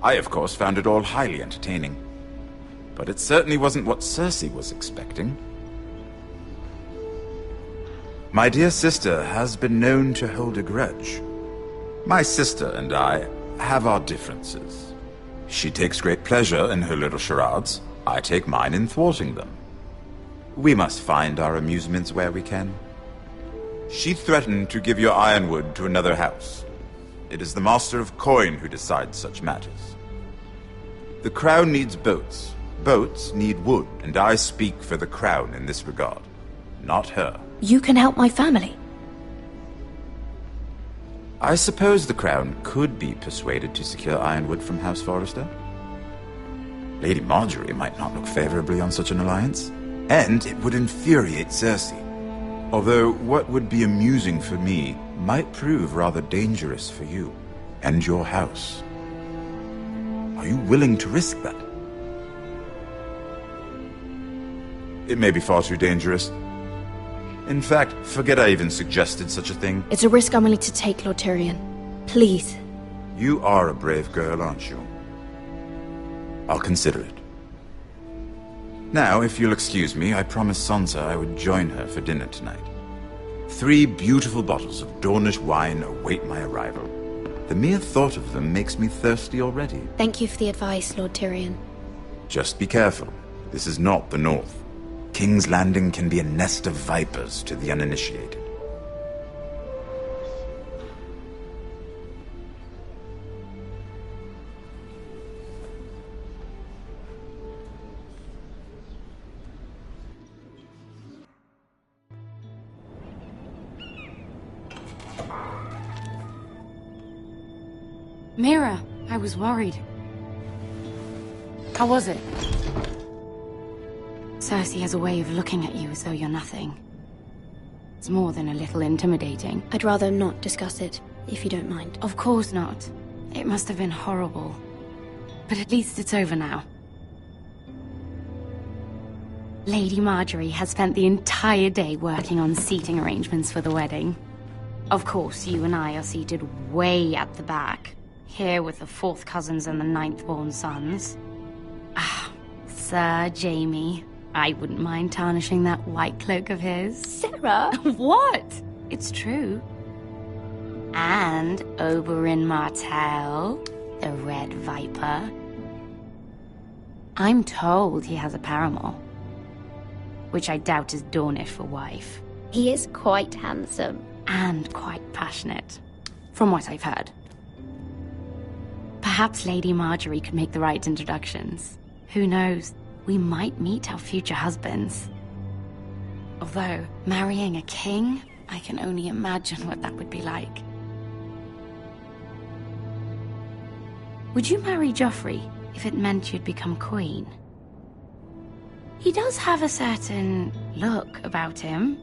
I, of course, found it all highly entertaining. But it certainly wasn't what Cersei was expecting. My dear sister has been known to hold a grudge. My sister and I have our differences. She takes great pleasure in her little charades. I take mine in thwarting them. We must find our amusements where we can. She threatened to give your ironwood to another house. It is the Master of Coin who decides such matters. The Crown needs boats. Boats need wood, and I speak for the Crown in this regard, not her. You can help my family. I suppose the Crown could be persuaded to secure ironwood from House Forrester. Lady Marjorie might not look favorably on such an alliance, and it would infuriate Cersei. Although what would be amusing for me might prove rather dangerous for you and your house. Are you willing to risk that? It may be far too dangerous. In fact, forget I even suggested such a thing. It's a risk I'm willing to take, Lord Tyrion. Please. You are a brave girl, aren't you? I'll consider it. Now, if you'll excuse me, I promised Sansa I would join her for dinner tonight. 3 beautiful bottles of Dornish wine await my arrival. The mere thought of them makes me thirsty already. Thank you for the advice, Lord Tyrion. Just be careful. This is not the North. King's Landing can be a nest of vipers to the uninitiated. Mira, I was worried. How was it? Cersei has a way of looking at you as though you're nothing. It's more than a little intimidating. I'd rather not discuss it, if you don't mind. Of course not. It must have been horrible. But at least it's over now. Lady Marjorie has spent the entire day working on seating arrangements for the wedding. Of course, you and I are seated way at the back. Here with the 4th cousins and the 9th-born sons. Ah, Sir Jaime. I wouldn't mind tarnishing that white cloak of his. Sarah! What? It's true. And Oberyn Martell, the Red Viper. I'm told he has a paramour. Which I doubt is Dornish for wife. He is quite handsome. And quite passionate, from what I've heard. Perhaps Lady Marjorie could make the right introductions. Who knows? We might meet our future husbands. Although, marrying a king, I can only imagine what that would be like. Would you marry Joffrey if it meant you'd become queen? He does have a certain look about him,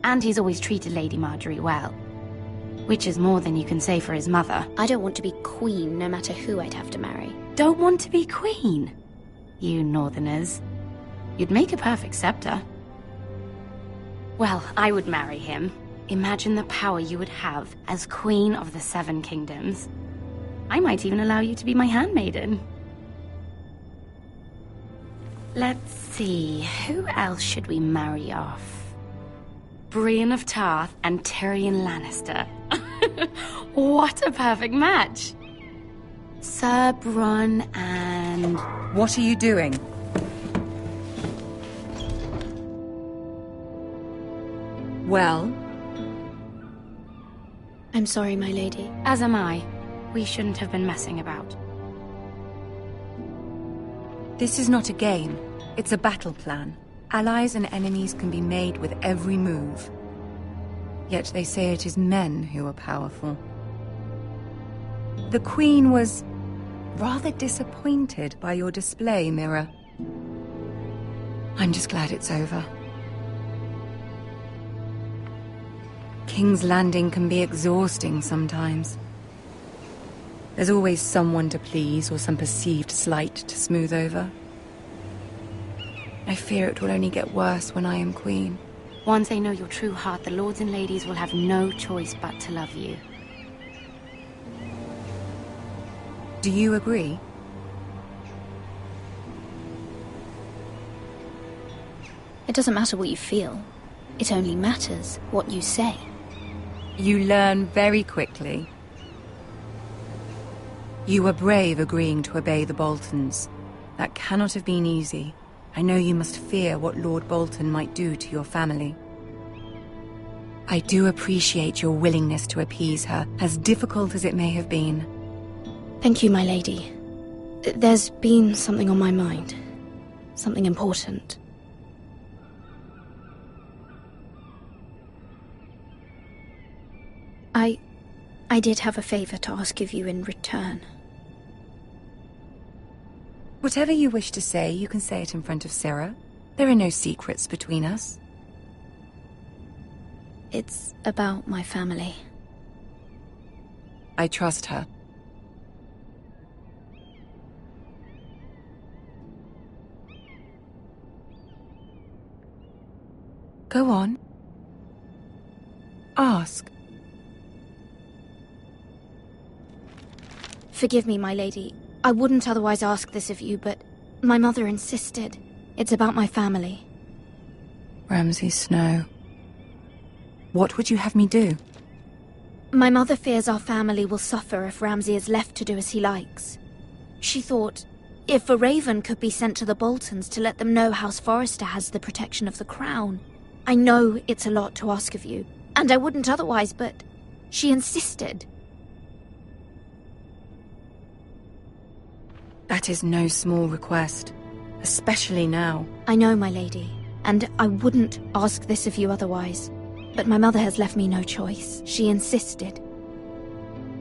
and he's always treated Lady Marjorie well. Which is more than you can say for his mother. I don't want to be queen, no matter who I'd have to marry. Don't want to be queen? You northerners. You'd make a perfect scepter. Well, I would marry him. Imagine the power you would have as Queen of the 7 Kingdoms. I might even allow you to be my handmaiden. Let's see, who else should we marry off? Brienne of Tarth and Tyrion Lannister. What a perfect match! Sir Bronn and... What are you doing? Well? I'm sorry, my lady. As am I. We shouldn't have been messing about. This is not a game. It's a battle plan. Allies and enemies can be made with every move. Yet they say it is men who are powerful. The Queen was rather disappointed by your display, Mira. I'm just glad it's over. King's Landing can be exhausting sometimes. There's always someone to please or some perceived slight to smooth over. I fear it will only get worse when I am queen. Once they know your true heart, the lords and ladies will have no choice but to love you. Do you agree? It doesn't matter what you feel. It only matters what you say. You learn very quickly. You were brave agreeing to obey the Boltons. That cannot have been easy. I know you must fear what Lord Bolton might do to your family. I do appreciate your willingness to appease her, as difficult as it may have been. Thank you, my lady. There's been something on my mind. Something important. I did have a favor to ask of you in return. Whatever you wish to say, you can say it in front of Sarah. There are no secrets between us. It's about my family. I trust her. Go on. Ask. Forgive me, my lady. I wouldn't otherwise ask this of you, but my mother insisted. It's about my family. Ramsay Snow. What would you have me do? My mother fears our family will suffer if Ramsay is left to do as he likes. She thought, if a raven could be sent to the Boltons to let them know House Forrester has the protection of the crown. I know it's a lot to ask of you, and I wouldn't otherwise, but she insisted. That is no small request, especially now. I know, my lady, and I wouldn't ask this of you otherwise. But my mother has left me no choice. She insisted.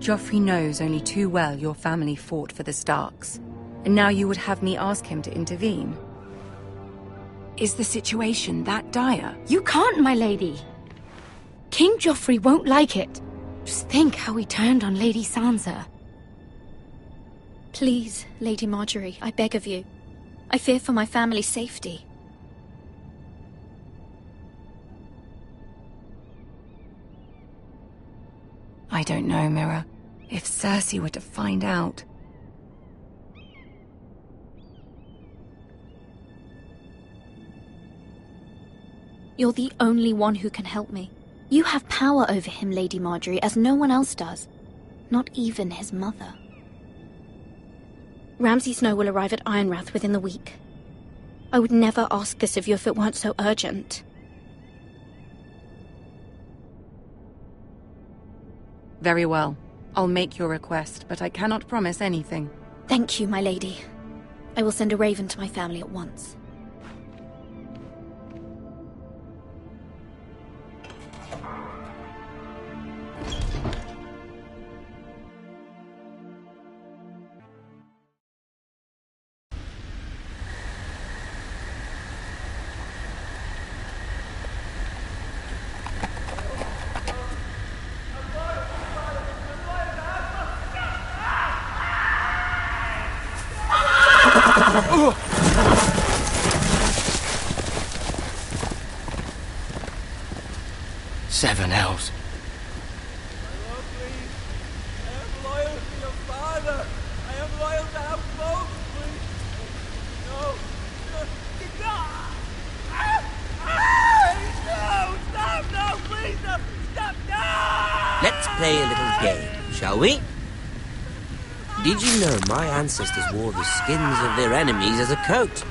Joffrey knows only too well your family fought for the Starks, and now you would have me ask him to intervene. Is the situation that dire? You can't, my lady. King Joffrey won't like it. Just think how he turned on Lady Sansa. Please, Lady Marjorie, I beg of you. I fear for my family's safety. I don't know, Mira. If Cersei were to find out... You're the only one who can help me. You have power over him, Lady Marjorie, as no one else does. Not even his mother. Ramsay Snow will arrive at Ironrath within the week. I would never ask this of you if it weren't so urgent. Very well. I'll make your request, but I cannot promise anything. Thank you, my lady. I will send a raven to my family at once. Seven elves. Let's play a little game, shall we? Did you know my ancestors wore the skins of their enemies as a coat?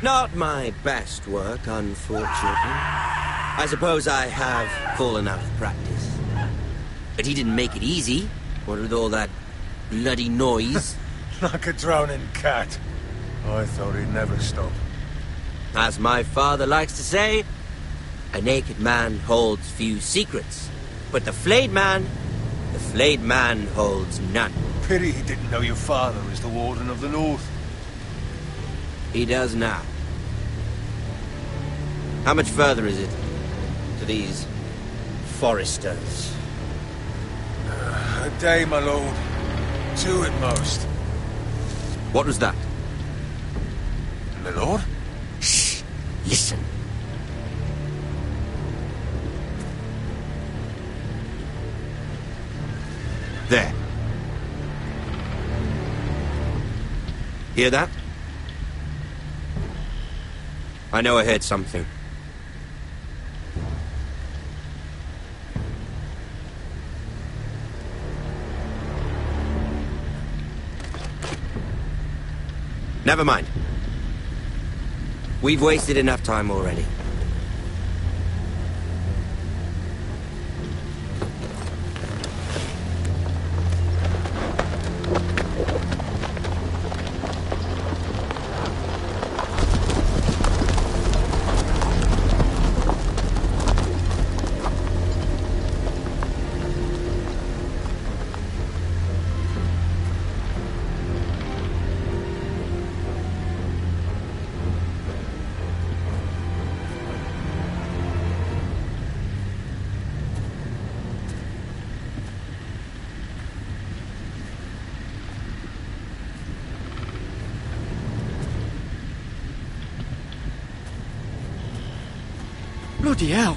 Not my best work, unfortunately. I suppose I have fallen out of practice. But he didn't make it easy, what with all that bloody noise. Like a drowning cat. I thought he'd never stop. As my father likes to say, a naked man holds few secrets. But the flayed man holds none. Pity he didn't know your father was the Warden of the North. He does now. How much further is it to these Forresters? A day, my lord. 2 at most. What was that? My lord? Shh! Listen. There. Hear that? I know I heard something. Never mind. We've wasted enough time already. Bloody hell!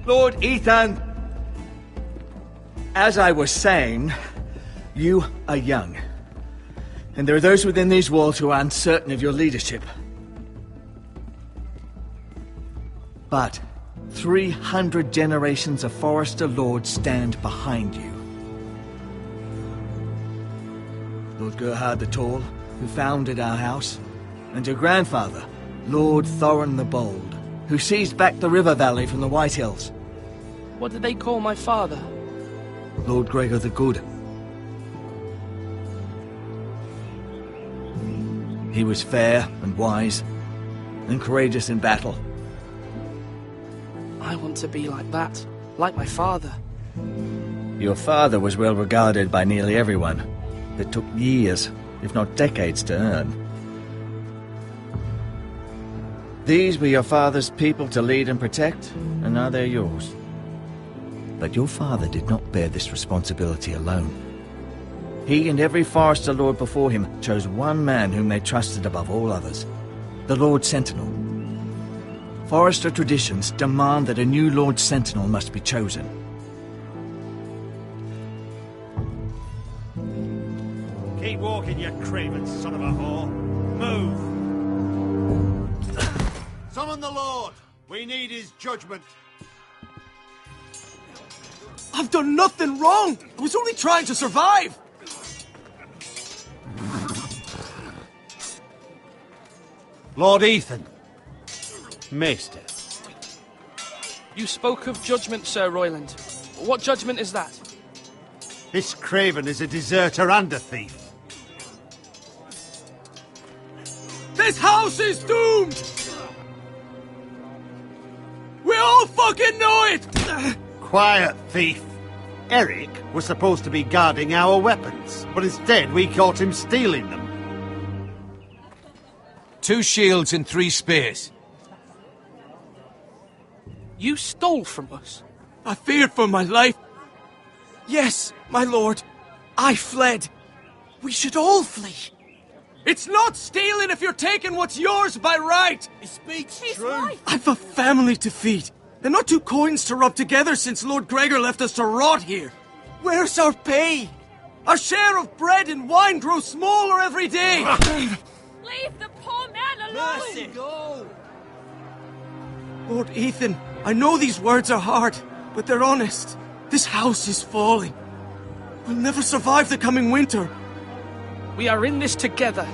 Lord Ethan! As I was saying, you are young. And there are those within these walls who are uncertain of your leadership. But 300 generations of Forester Lords stand behind you. Lord Gerhard the Tall, who founded our house, and your grandfather, Lord Thorin the Bold, who seized back the river valley from the White Hills. What did they call my father? Lord Gregor the Good. He was fair and wise, and courageous in battle. I want to be like that, like my father. Your father was well regarded by nearly everyone. It took years, if not decades, to earn. These were your father's people to lead and protect, and now they're yours. But your father did not bear this responsibility alone. He and every Forester Lord before him chose one man whom they trusted above all others, the Lord Sentinel. Forester traditions demand that a new Lord Sentinel must be chosen. Keep walking, you craven son of a whore. Move! Summon the Lord! We need his judgment. I've done nothing wrong! I was only trying to survive! Lord Ethan. Maester. You spoke of judgment, Sir Royland. What judgment is that? This craven is a deserter and a thief. This house is doomed! We all fucking know it! Quiet, thief. Eric was supposed to be guarding our weapons, but instead we caught him stealing them. 2 shields and 3 spears. You stole from us? I feared for my life. Yes, my lord. I fled. We should all flee. It's not stealing if you're taking what's yours by right. He speaks true. Right. I've a family to feed, and not 2 coins to rub together since Lord Gregor left us to rot here. Where's our pay? Our share of bread and wine grows smaller every day. Leave the poor man alone! Mercy, go! Lord Ethan, I know these words are hard, but they're honest. This house is falling. We'll never survive the coming winter. We are in this together.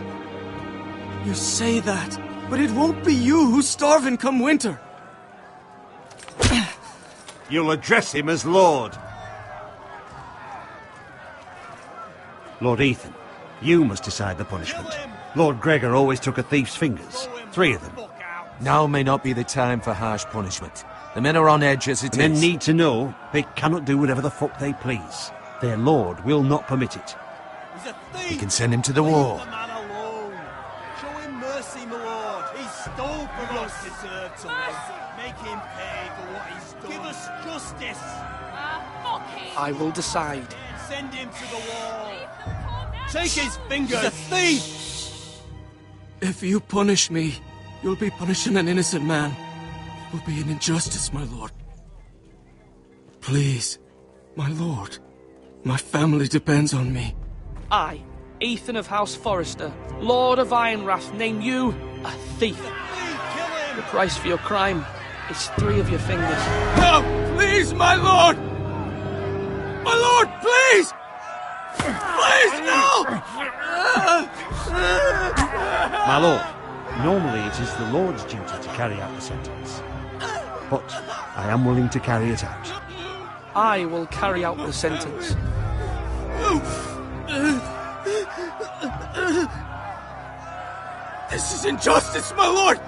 You say that, but it won't be you who's starving come winter. You'll address him as Lord. Lord Ethan, you must decide the punishment. Lord Gregor always took a thief's fingers. 3 of them. Now may not be the time for harsh punishment. The men are on edge as it is. Men need to know they cannot do whatever the fuck they please. Their lord will not permit it. He's a thief! We can send him to the wall. Leave the man alone. Show him mercy, my lord. He stole from us. Deserved to live. Make him pay for what he's Give us justice! I will decide. Send him to the wall! Take his fingers! He's a thief! If you punish me, you'll be punishing an innocent man. It will be an injustice, my lord. Please, my lord. My family depends on me. I, Ethan of House Forrester, Lord of Ironrath, name you a thief. The price for your crime is 3 of your fingers. No, please, my lord! My lord, please! Please, no! My lord, normally it is the Lord's duty to carry out the sentence. But I am willing to carry it out. I will carry out the sentence. This is injustice, my lord!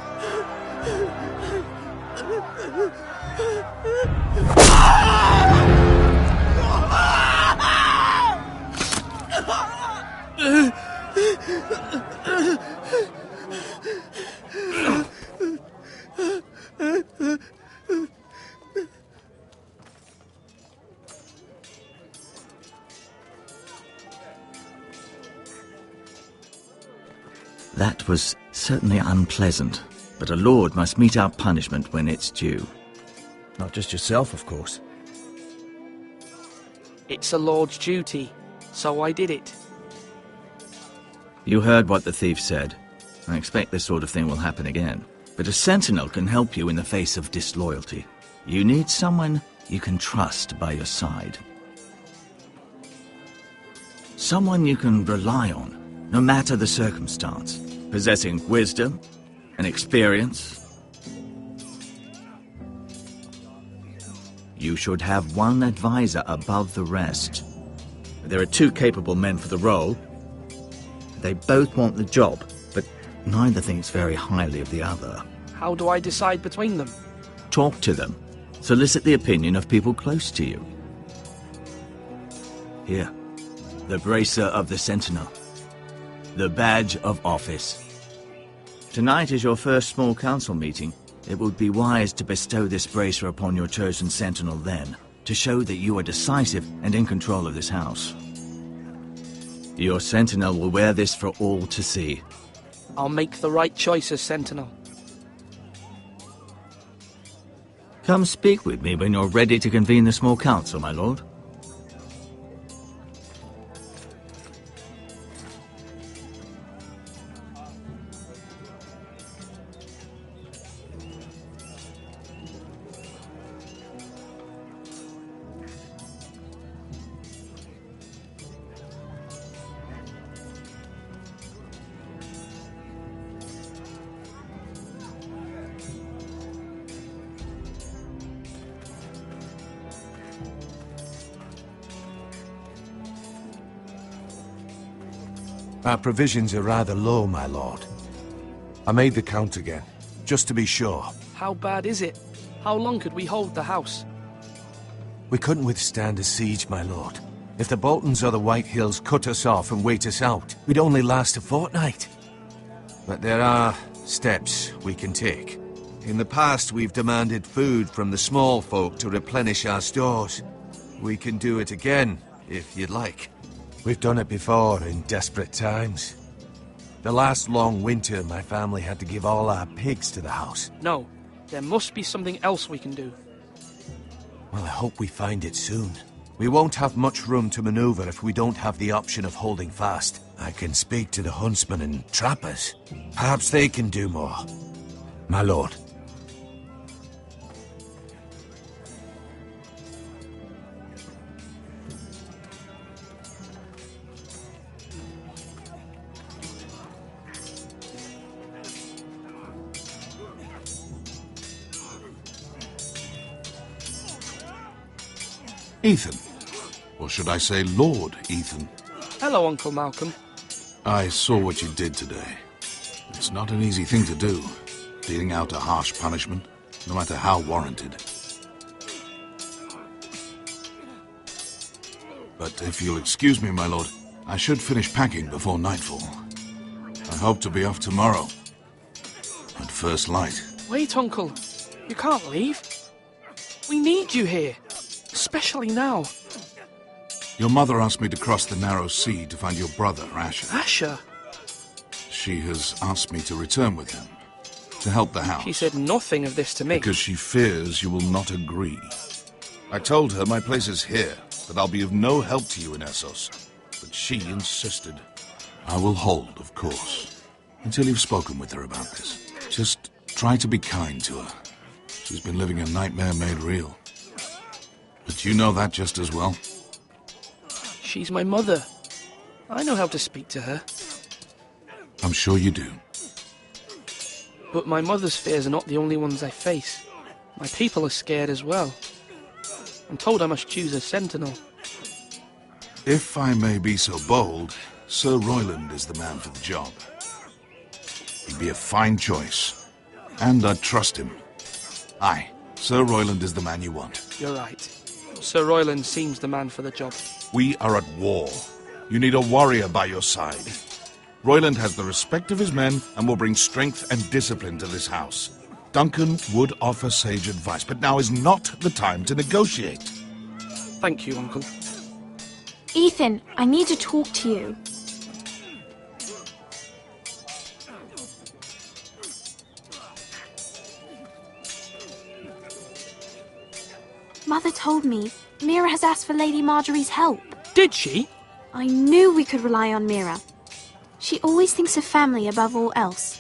That was certainly unpleasant, but a lord must mete out punishment when it's due. Not just yourself, of course. It's a lord's duty, so I did it. You heard what the thief said. I expect this sort of thing will happen again. But a sentinel can help you in the face of disloyalty. You need someone you can trust by your side. Someone you can rely on, no matter the circumstance, possessing wisdom and experience. You should have one advisor above the rest. There are 2 capable men for the role. They both want the job, but neither thinks very highly of the other. How do I decide between them? Talk to them. Solicit the opinion of people close to you. Here, the bracer of the Sentinel. The badge of office. Tonight is your first small council meeting. It would be wise to bestow this bracer upon your chosen sentinel then, to show that you are decisive and in control of this house. Your sentinel will wear this for all to see. I'll make the right choice as sentinel. Come speak with me when you're ready to convene the small council, my lord. Our provisions are rather low, my lord. I made the count again, just to be sure. How bad is it? How long could we hold the house? We couldn't withstand a siege, my lord. If the Boltons or the White Hills cut us off and wait us out, we'd only last a fortnight. But there are steps we can take. In the past, we've demanded food from the small folk to replenish our stores. We can do it again, if you'd like. We've done it before in desperate times. The last long winter, my family had to give all our pigs to the house. No, there must be something else we can do. Well, I hope we find it soon. We won't have much room to maneuver if we don't have the option of holding fast. I can speak to the huntsmen and trappers. Perhaps they can do more. My lord. Ethan. Or should I say Lord Ethan? Hello, Uncle Malcolm. I saw what you did today. It's not an easy thing to do, dealing out a harsh punishment, no matter how warranted. But if you'll excuse me, my lord, I should finish packing before nightfall. I hope to be off tomorrow. At first light. Wait, Uncle. You can't leave. We need you here. Especially now. Your mother asked me to cross the narrow sea to find your brother, Asher. Asher? She has asked me to return with him, to help the house. She said nothing of this to me. Because she fears you will not agree. I told her my place is here, that I'll be of no help to you in Essos. But she insisted. I will hold, of course, until you've spoken with her about this. Just try to be kind to her. She's been living a nightmare made real. But you know that just as well. She's my mother. I know how to speak to her. I'm sure you do. But my mother's fears are not the only ones I face. My people are scared as well. I'm told I must choose a sentinel. If I may be so bold, Sir Royland is the man for the job. He'd be a fine choice. And I'd trust him. Aye, Sir Royland is the man you want. You're right. Sir Royland seems the man for the job. We are at war. You need a warrior by your side. Royland has the respect of his men and will bring strength and discipline to this house. Duncan would offer sage advice, but now is not the time to negotiate. Thank you, Uncle. Ethan, I need to talk to you. Mother told me Mira has asked for Lady Marjorie's help. Did she? I knew we could rely on Mira. She always thinks of family above all else.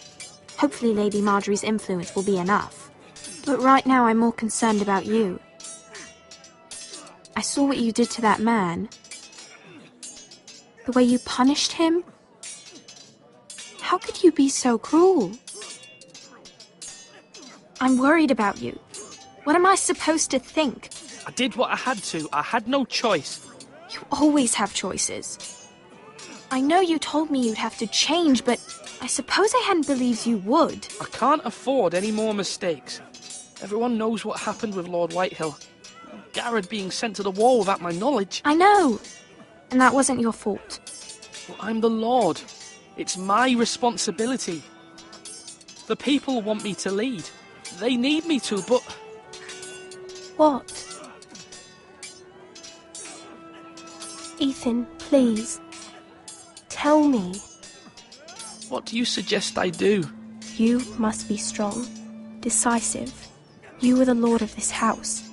Hopefully Lady Marjorie's influence will be enough. But right now I'm more concerned about you. I saw what you did to that man. The way you punished him. How could you be so cruel? I'm worried about you. What am I supposed to think? I did what I had to. I had no choice. You always have choices. I know you told me you'd have to change, but I suppose I hadn't believed you would. I can't afford any more mistakes. Everyone knows what happened with Lord Whitehill. Garrett being sent to the war without my knowledge. I know. And that wasn't your fault. Well, I'm the Lord. It's my responsibility. The people want me to lead. They need me to, but... What? Ethan, please. Tell me. What do you suggest I do? You must be strong, decisive. You are the lord of this house.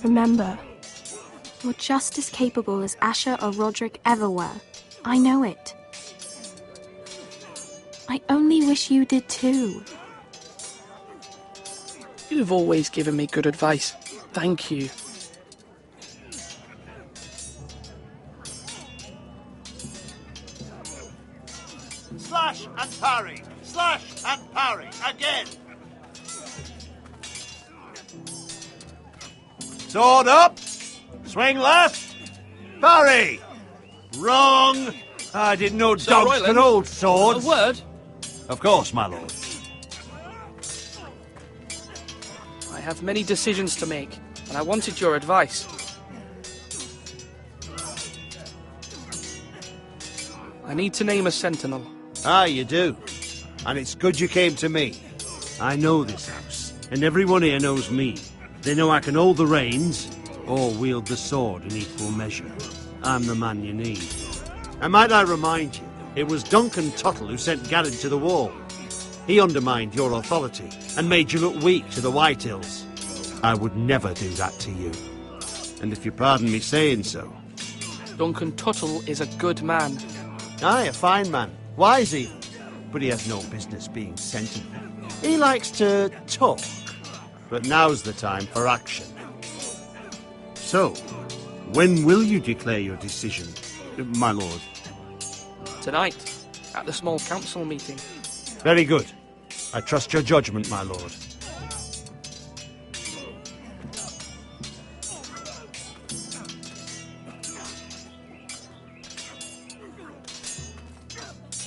Remember, you're just as capable as Asher or Roderick ever were. I know it. I only wish you did too. You've always given me good advice. Thank you. Slash and parry! Slash and parry! Again! Sword up! Swing left! Parry! Wrong! I didn't know Sir dogs Royland, could hold swords. A word? Of course, my lord. I have many decisions to make, and I wanted your advice. I need to name a sentinel. Ah, you do. And it's good you came to me. I know this house, and everyone here knows me. They know I can hold the reins, or wield the sword in equal measure. I'm the man you need. And might I remind you, it was Duncan Tuttle who sent Garrett to the wall. He undermined your authority, and made you look weak to the Whitehills. I would never do that to you. And if you pardon me saying so... Duncan Tuttle is a good man. Aye, a fine man. Wise even. But he has no business being sentinel. He likes to talk. But now's the time for action. So, when will you declare your decision, my lord? Tonight, at the small council meeting. Very good. I trust your judgment, my lord.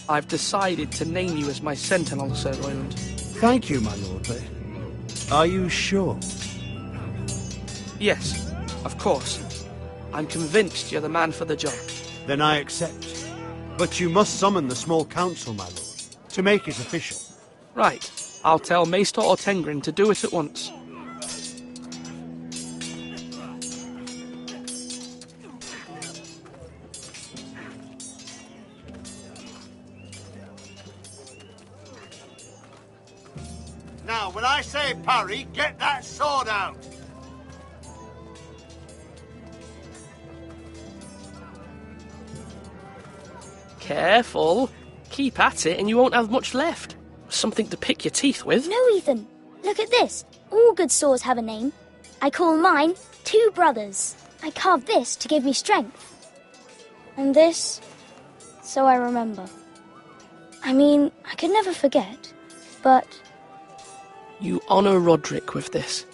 I've decided to name you as my sentinel, Sir Royland. Thank you, my lord, but are you sure? Yes, of course. I'm convinced you're the man for the job. Then I accept. But you must summon the small council, my lord, to make it official. Right. I'll tell Maester Ortengrin to do it at once. Now, when I say parry, get that sword out! Careful. Keep at it and you won't have much left. Something to pick your teeth with. No, Ethan. Look at this. All good swords have a name. I call mine Two Brothers. I carved this to give me strength. And this, so I remember. I mean, I could never forget, but... You honour Roderick with this.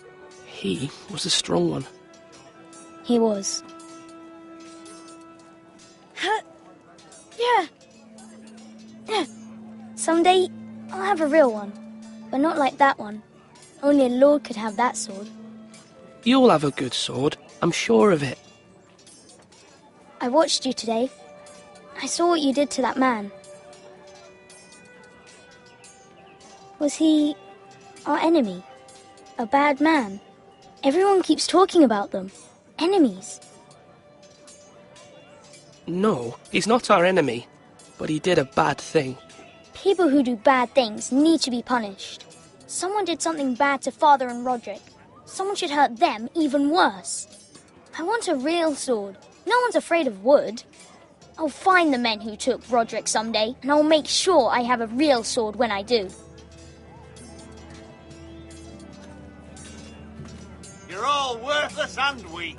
He was a strong one. He was. Yeah. Someday, I'll have a real one. But not like that one. Only a lord could have that sword. You'll have a good sword. I'm sure of it. I watched you today. I saw what you did to that man. Was he our enemy? A bad man? Everyone keeps talking about them. Enemies. No, he's not our enemy. But he did a bad thing. People who do bad things need to be punished. Someone did something bad to Father and Roderick. Someone should hurt them even worse. I want a real sword. No one's afraid of wood. I'll find the men who took Roderick someday, and I'll make sure I have a real sword when I do. You're all worthless and weak.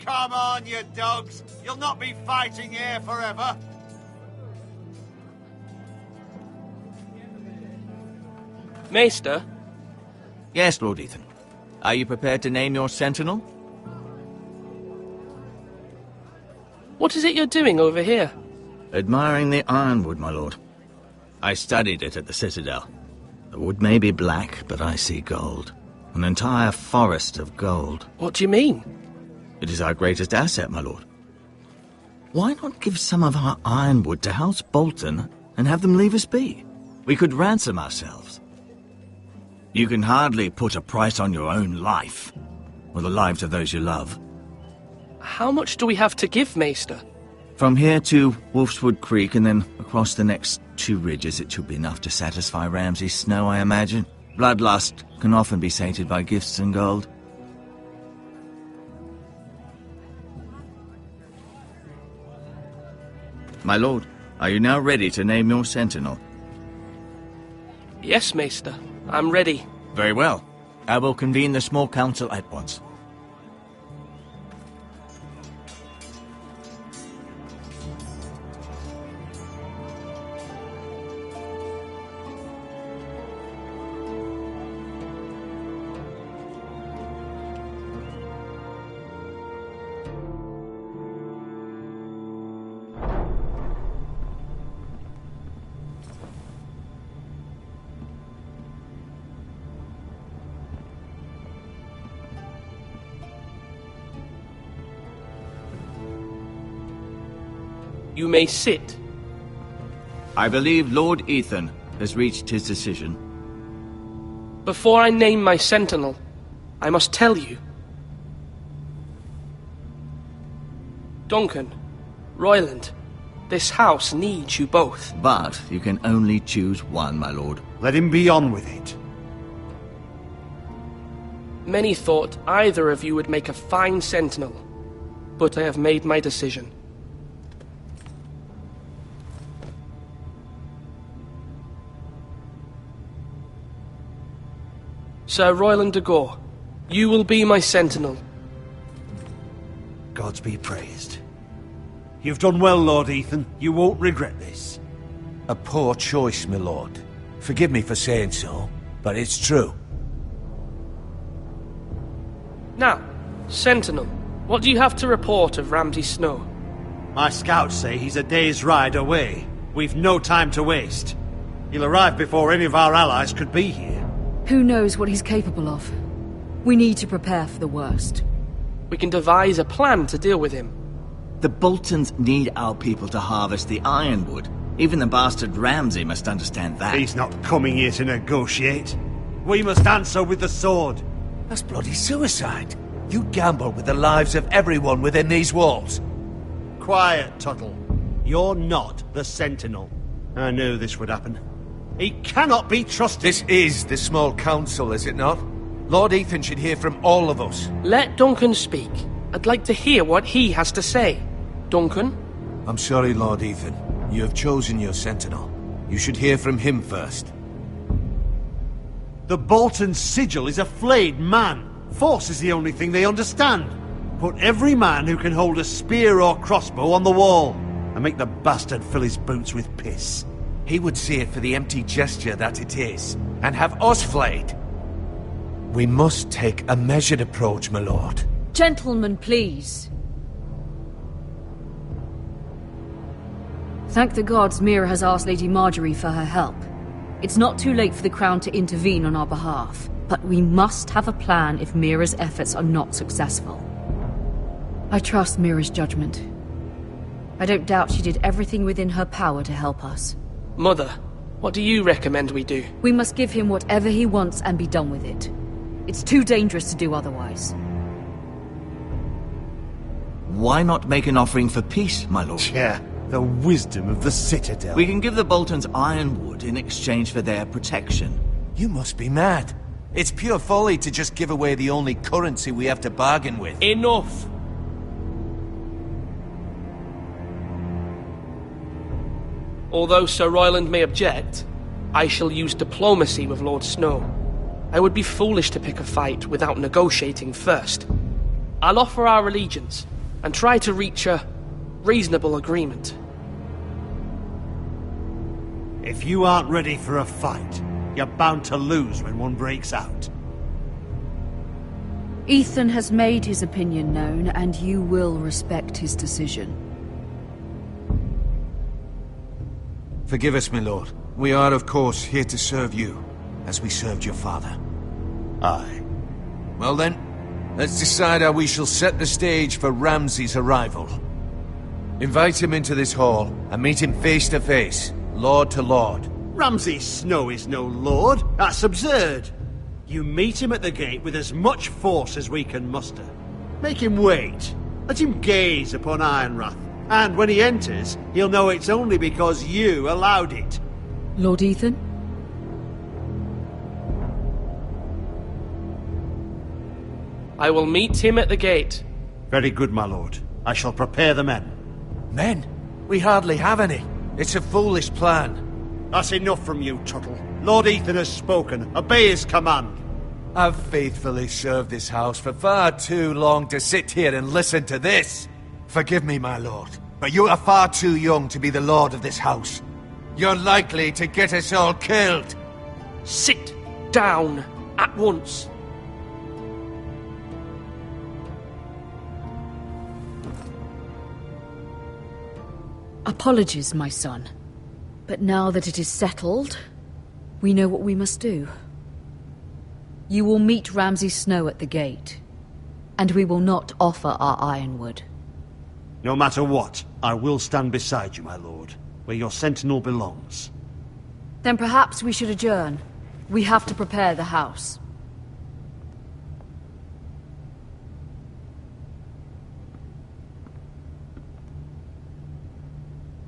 Come on, you dogs. You'll not be fighting here forever. Maester? Yes, Lord Ethan. Are you prepared to name your sentinel? What is it you're doing over here? Admiring the ironwood, my lord. I studied it at the Citadel. The wood may be black, but I see gold. An entire forest of gold. What do you mean? It is our greatest asset, my lord. Why not give some of our ironwood to House Bolton and have them leave us be? We could ransom ourselves. You can hardly put a price on your own life, or the lives of those you love. How much do we have to give, Maester? From here to Wolfswood Creek and then across the next 2 ridges, it should be enough to satisfy Ramsay Snow, I imagine. Bloodlust can often be sated by gifts and gold. My lord, are you now ready to name your sentinel? Yes, Maester. I'm ready. Very well. I will convene the small council at once. You may sit. I believe Lord Ethan has reached his decision. Before I name my sentinel, I must tell you. Duncan, Royland, this house needs you both. But you can only choose one, my lord. Let him be on with it. Many thought either of you would make a fine sentinel, but I have made my decision. Sir Royland de Gore, you will be my sentinel. Gods be praised. You've done well, Lord Ethan. You won't regret this. A poor choice, my lord. Forgive me for saying so, but it's true. Now, Sentinel, what do you have to report of Ramsay Snow? My scouts say he's a day's ride away. We've no time to waste. He'll arrive before any of our allies could be here. Who knows what he's capable of? We need to prepare for the worst. We can devise a plan to deal with him. The Boltons need our people to harvest the ironwood. Even the bastard Ramsay must understand that. He's not coming here to negotiate. We must answer with the sword. That's bloody suicide. You gamble with the lives of everyone within these walls. Quiet, Tuttle. You're not the Sentinel. I knew this would happen. He cannot be trusted. This is the small council, is it not? Lord Ethan should hear from all of us. Let Duncan speak. I'd like to hear what he has to say. Duncan? I'm sorry, Lord Ethan. You have chosen your Sentinel. You should hear from him first. The Bolton sigil is a flayed man. Force is the only thing they understand. Put every man who can hold a spear or crossbow on the wall, and make the bastard fill his boots with piss. He would see it for the empty gesture that it is, and have us flayed. We must take a measured approach, my lord. Gentlemen, please. Thank the gods Mira has asked Lady Marjorie for her help. It's not too late for the Crown to intervene on our behalf, but we must have a plan if Mira's efforts are not successful. I trust Mira's judgment. I don't doubt she did everything within her power to help us. Mother, what do you recommend we do? We must give him whatever he wants and be done with it. It's too dangerous to do otherwise. Why not make an offering for peace, my lord? Yeah, the wisdom of the Citadel. We can give the Boltons ironwood in exchange for their protection. You must be mad. It's pure folly to just give away the only currency we have to bargain with. Enough! Although Sir Royland may object, I shall use diplomacy with Lord Snow. I would be foolish to pick a fight without negotiating first. I'll offer our allegiance, and try to reach a reasonable agreement. If you aren't ready for a fight, you're bound to lose when one breaks out. Ethan has made his opinion known, and you will respect his decision. Forgive us, my lord. We are, of course, here to serve you, as we served your father. Aye. Well then, let's decide how we shall set the stage for Ramsay's arrival. Invite him into this hall, and meet him face to face, lord to lord. Ramsay Snow is no lord. That's absurd. You meet him at the gate with as much force as we can muster. Make him wait. Let him gaze upon Ironrath. And when he enters, he'll know it's only because you allowed it. Lord Ethan? I will meet him at the gate. Very good, my lord. I shall prepare the men. Men? We hardly have any. It's a foolish plan. That's enough from you, Tuttle. Lord Ethan has spoken. Obey his command. I've faithfully served this house for far too long to sit here and listen to this. Forgive me, my lord, but you are far too young to be the lord of this house. You're likely to get us all killed. Sit down at once. Apologies, my son. But now that it is settled, we know what we must do. You will meet Ramsay Snow at the gate, and we will not offer our ironwood. No matter what, I will stand beside you, my lord, where your sentinel belongs. Then perhaps we should adjourn. We have to prepare the house.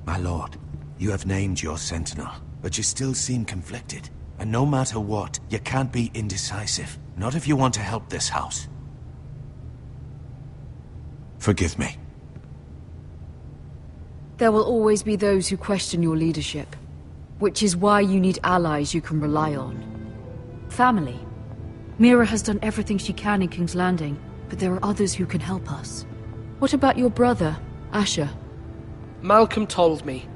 My lord, you have named your sentinel, but you still seem conflicted. And no matter what, you can't be indecisive. Not if you want to help this house. Forgive me. There will always be those who question your leadership, which is why you need allies you can rely on. Family. Mira has done everything she can in King's Landing, but there are others who can help us. What about your brother, Asher? Malcolm told me.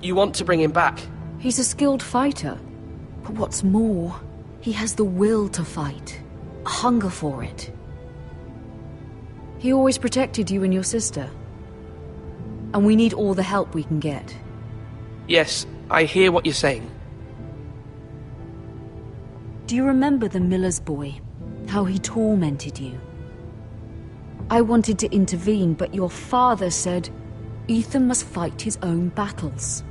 You want to bring him back? He's a skilled fighter. But what's more, he has the will to fight. A hunger for it. He always protected you and your sister. And we need all the help we can get. Yes, I hear what you're saying. Do you remember the miller's boy? How he tormented you? I wanted to intervene, but your father said Ethan must fight his own battles.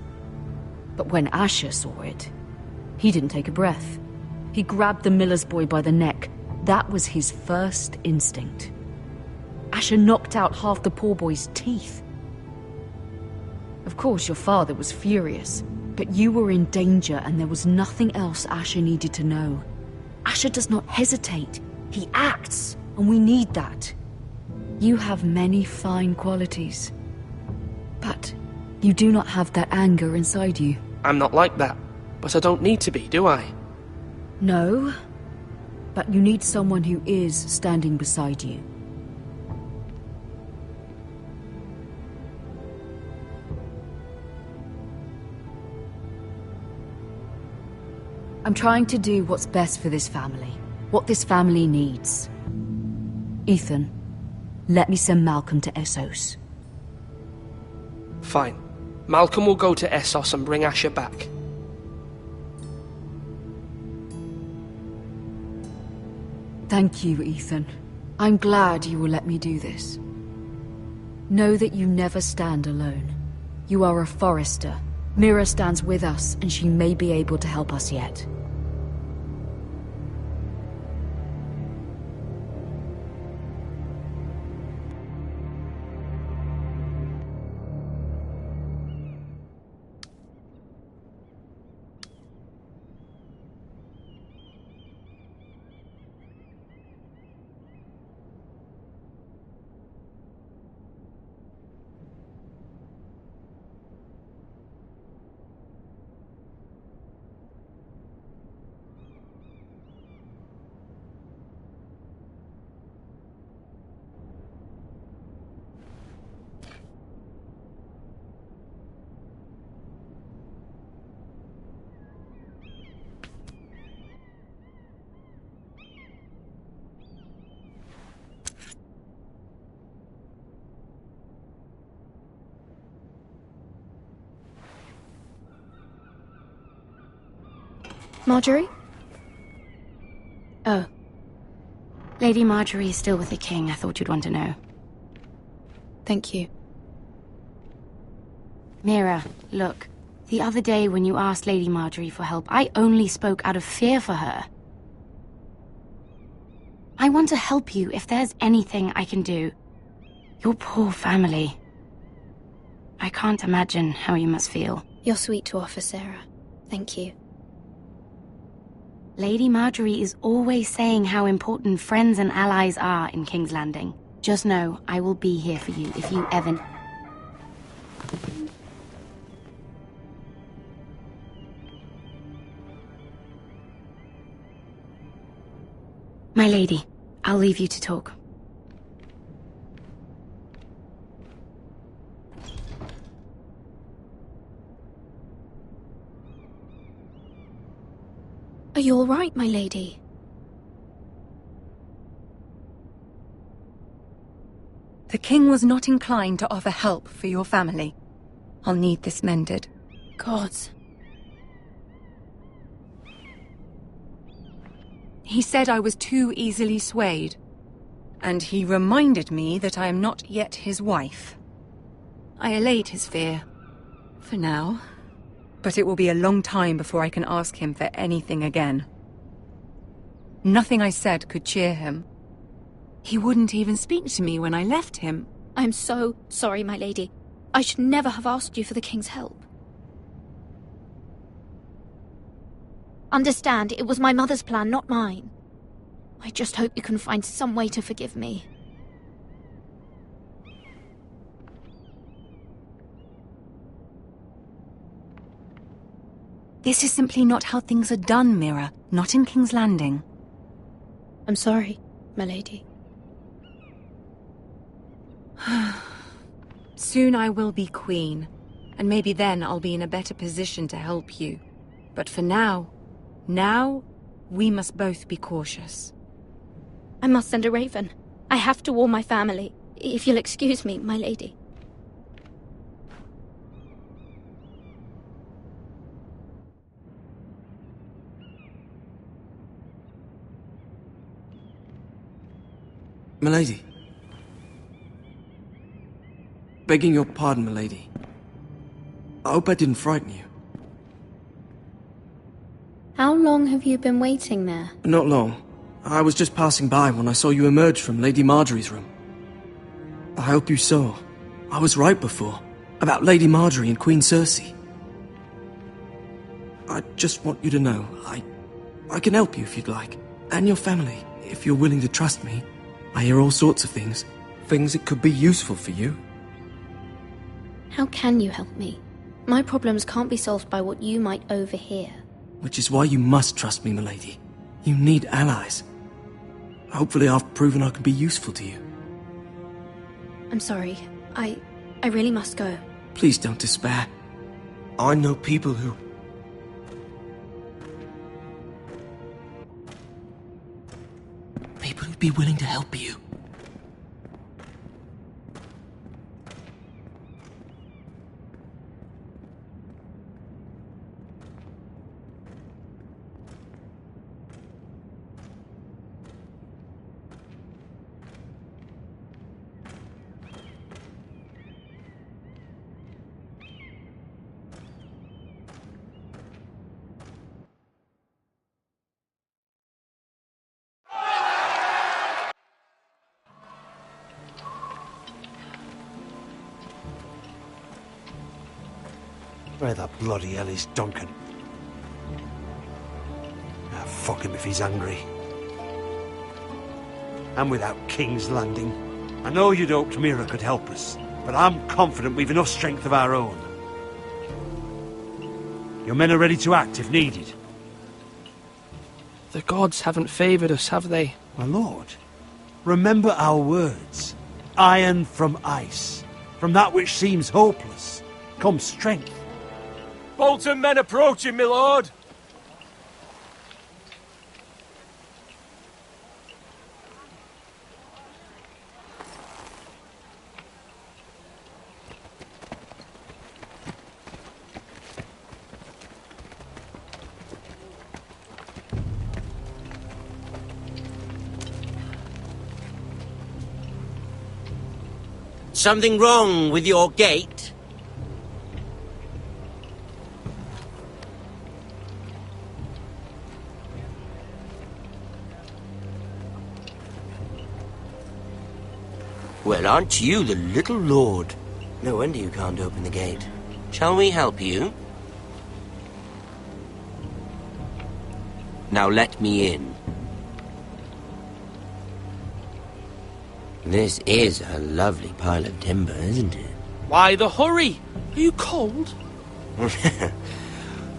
But when Asher saw it, he didn't take a breath. He grabbed the miller's boy by the neck. That was his first instinct. Asher knocked out half the poor boy's teeth. Of course, your father was furious, but you were in danger and there was nothing else Asher needed to know. Asher does not hesitate. He acts, and we need that. You have many fine qualities, but you do not have that anger inside you. I'm not like that, but I don't need to be, do I? No, but you need someone who is standing beside you. I'm trying to do what's best for this family, what this family needs. Ethan, let me send Malcolm to Essos. Fine. Malcolm will go to Essos and bring Asher back. Thank you, Ethan. I'm glad you will let me do this. Know that you never stand alone. You are a Forrester. Mira stands with us, and she may be able to help us yet. Marjorie? Oh. Lady Marjorie is still with the king. I thought you'd want to know. Thank you. Mira, look. The other day when you asked Lady Marjorie for help, I only spoke out of fear for her. I want to help you if there's anything I can do. Your poor family. I can't imagine how you must feel. You're sweet to offer, Sarah. Thank you. Lady Marjorie is always saying how important friends and allies are in King's Landing. Just know, I will be here for you if you ever... My lady, I'll leave you to talk. Are you all right, my lady? The king was not inclined to offer help for your family. I'll need this mended. Gods. He said I was too easily swayed. And he reminded me that I am not yet his wife. I allayed his fear. For now. But it will be a long time before I can ask him for anything again. Nothing I said could cheer him. He wouldn't even speak to me when I left him. I'm so sorry, my lady. I should never have asked you for the king's help. Understand, it was my mother's plan, not mine. I just hope you can find some way to forgive me. This is simply not how things are done, Mira. Not in King's Landing. I'm sorry, my lady. Soon I will be queen, and maybe then I'll be in a better position to help you. But for now, we must both be cautious. I must send a raven. I have to warn my family. If you'll excuse me, my lady. Milady. Begging your pardon, milady. I hope I didn't frighten you. How long have you been waiting there? Not long. I was just passing by when I saw you emerge from Lady Marjorie's room. I hope you saw. I was right before. About Lady Marjorie and Queen Cersei. I just want you to know, I can help you if you'd like. And your family, if you're willing to trust me. I hear all sorts of things. Things that could be useful for you. How can you help me? My problems can't be solved by what you might overhear. Which is why you must trust me, milady. You need allies. Hopefully I've proven I can be useful to you. I'm sorry. I really must go. Please don't despair. I know people who... People who'd be willing to help you. Where the bloody hell is Duncan? Ah, fuck him if he's angry. And without King's Landing. I know you'd hoped Mira could help us, but I'm confident we've enough strength of our own. Your men are ready to act if needed. The gods haven't favoured us, have they? My lord, remember our words. Iron from ice. From that which seems hopeless comes strength. Bolton men approaching, my lord! Something wrong with your gate? Well, aren't you the little lord? No wonder you can't open the gate. Shall we help you? Now let me in. This is a lovely pile of timber, isn't it? Why the hurry? Are you cold?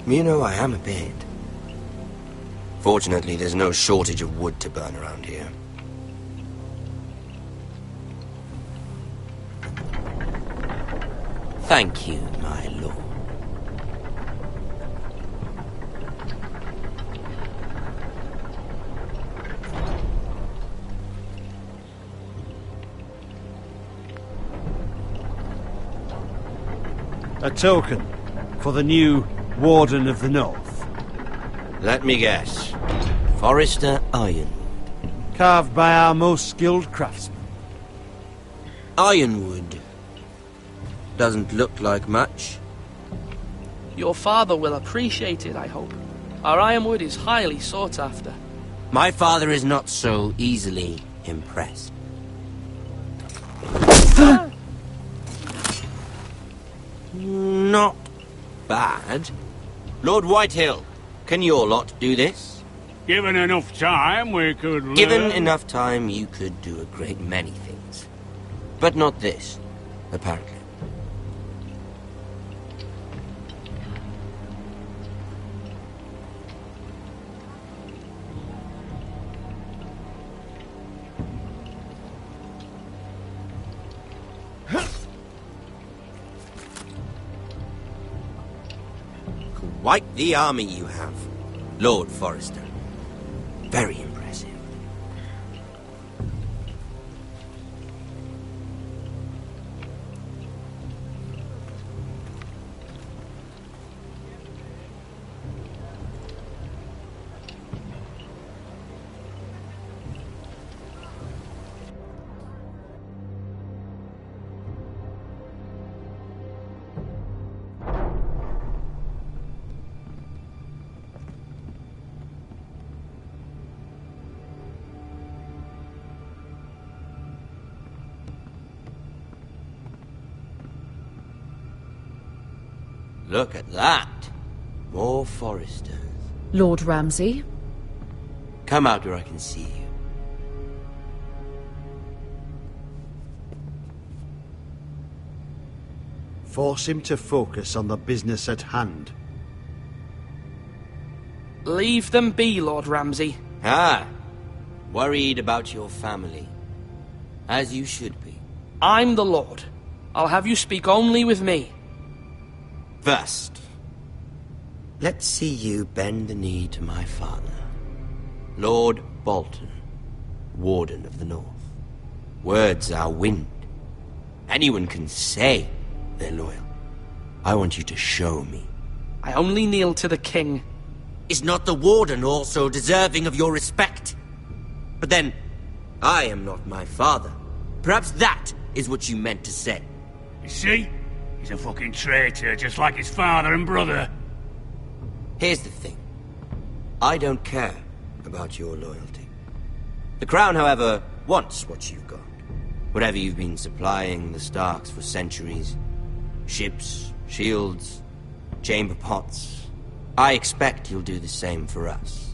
You know, I am a bit. Fortunately, there's no shortage of wood to burn around here. Thank you, my lord. A token for the new Warden of the North. Let me guess. Forrester Ironwood. Carved by our most skilled craftsmen. Ironwood. Doesn't look like much. Your father will appreciate it, I hope. Our ironwood is highly sought after. My father is not so easily impressed. Not bad. Lord Whitehill, can your lot do this? Given enough time, we could learn. Given enough time, you could do a great many things. But not this, apparently. Quite the army you have, Lord Forrester. Very impressive. Look at that. More Foresters. Lord Ramsay? Come out where I can see you. Force him to focus on the business at hand. Leave them be, Lord Ramsay. Ah, worried about your family. As you should be. I'm the Lord. I'll have you speak only with me. First, let's see you bend the knee to my father, Lord Bolton, Warden of the North. Words are wind. Anyone can say they're loyal. I want you to show me. I only kneel to the king. Is not the Warden also deserving of your respect? But then, I am not my father. Perhaps that is what you meant to say. You see? He's a fucking traitor, just like his father and brother. Here's the thing. I don't care about your loyalty. The Crown, however, wants what you've got. Whatever you've been supplying the Starks for centuries. Ships, shields, chamber pots. I expect you'll do the same for us.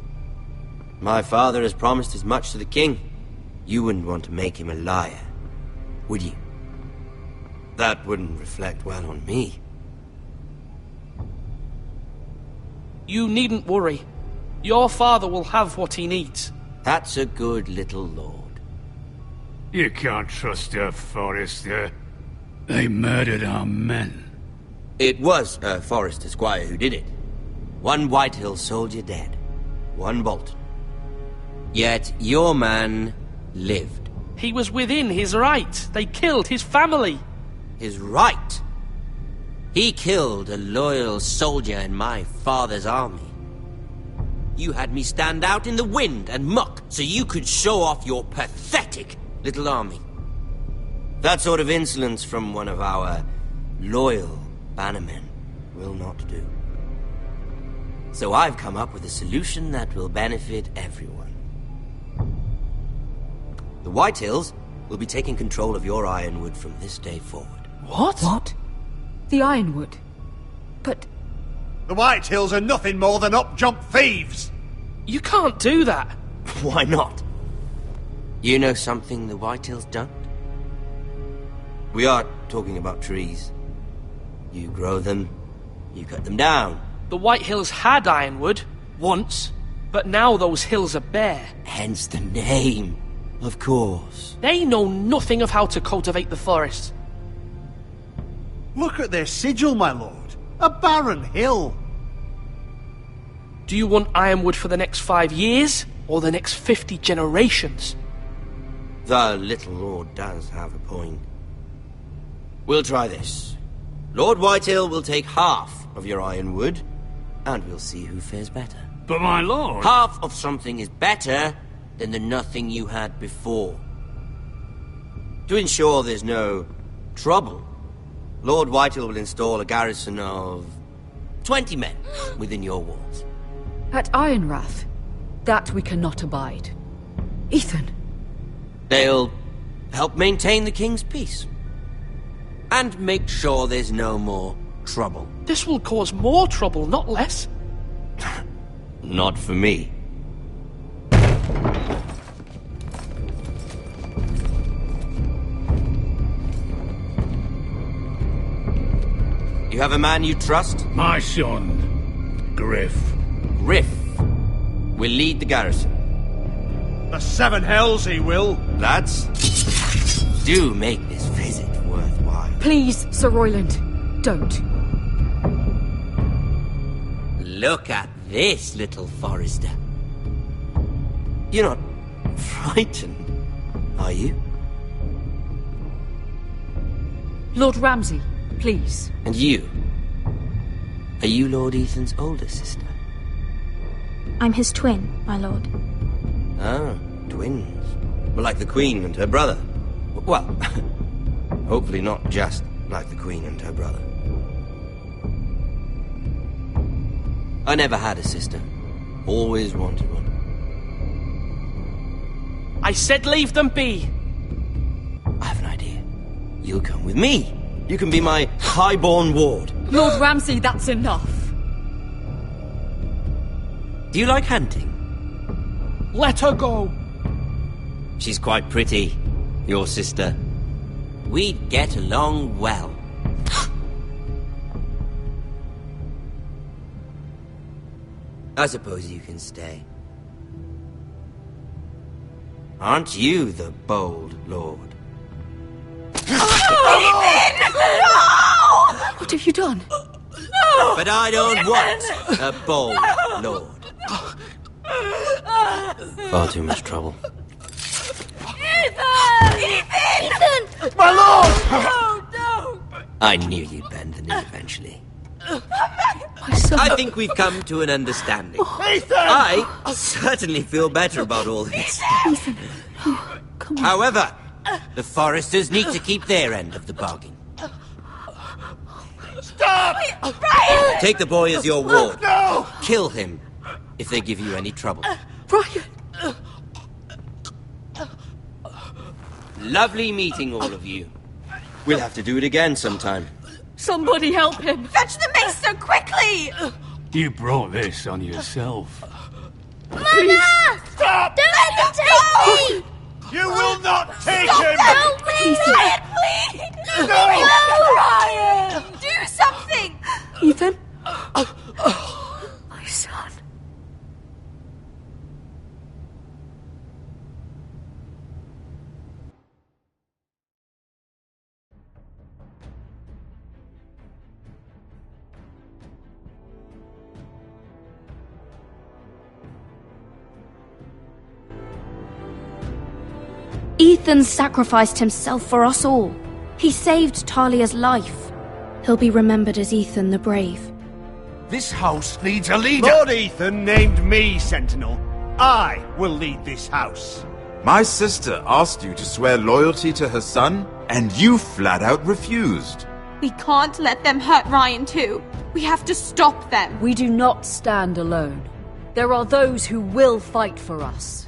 My father has promised as much to the king. You wouldn't want to make him a liar, would you? That wouldn't reflect well on me. You needn't worry. Your father will have what he needs. That's a good little lord. You can't trust a Forester. They murdered our men. It was a Forester squire who did it. One Whitehill soldier dead. One Bolton. Yet your man lived. He was within his right. They killed his family. His right? He killed a loyal soldier in my father's army. You had me stand out in the wind and muck so you could show off your pathetic little army. That sort of insolence from one of our loyal bannermen will not do. So I've come up with a solution that will benefit everyone. The Whitehills will be taking control of your Ironwood from this day forward. What? What? The Ironwood? But... The Whitehills are nothing more than up-jump thieves! You can't do that! Why not? You know something the Whitehills don't? We are talking about trees. You grow them, you cut them down. The Whitehills had Ironwood, once, but now those hills are bare. Hence the name, of course. They know nothing of how to cultivate the forest. Look at their sigil, my lord. A barren hill. Do you want Ironwood for the next 5 years, or the next 50 generations? The little lord does have a point. We'll try this. Lord Whitehill will take half of your Ironwood, and we'll see who fares better. But my lord... Half of something is better than the nothing you had before. To ensure there's no trouble, Lord Whitehill will install a garrison of 20 men within your walls. At Ironrath? That we cannot abide. Ethan! They'll help maintain the king's peace. And make sure there's no more trouble. This will cause more trouble, not less. Not for me. You have a man you trust? My son, Griff. Griff will lead the garrison. The Seven Hells he will. Lads, do make this visit worthwhile. Please, Sir Royland, don't. Look at this, little Forester. You're not frightened, are you? Lord Ramsay, please. And you? Are you Lord Ethan's older sister? I'm his twin, my lord. Ah, twins. Well, like the Queen and her brother. Well, hopefully not just like the Queen and her brother. I never had a sister. Always wanted one. I said leave them be. I have an idea. You'll come with me. You can be my highborn ward. Lord Ramsay, that's enough. Do you like hunting? Let her go. She's quite pretty, your sister. We'd get along well. I suppose you can stay. Aren't you the bold lord? Ethan! No! What have you done? No! But I don't want a bold lord. Far too much trouble. Ethan! Ethan! My lord! No, no! I knew you'd bend the knee eventually. My son. I think we've come to an understanding. Ethan! I certainly feel better about all this. Ethan. Oh, come on. However, the Foresters need to keep their end of the bargain. Stop! Brian! Take the boy as your ward. No! Kill him if they give you any trouble. Brian! Lovely meeting all of you. We'll have to do it again sometime. Somebody help him! Fetch the maester quickly! You brought this on yourself. Mama! Stop! Don't let them take me! You will not take Stop, him! help me! Brian, please! No! Brian! Do something! Ethan? My son. Ethan sacrificed himself for us all. He saved Talia's life. He'll be remembered as Ethan the Brave. This house needs a leader! Lord Ethan named me Sentinel. I will lead this house. My sister asked you to swear loyalty to her son, and you flat out refused. We can't let them hurt Ryan too. We have to stop them. We do not stand alone. There are those who will fight for us.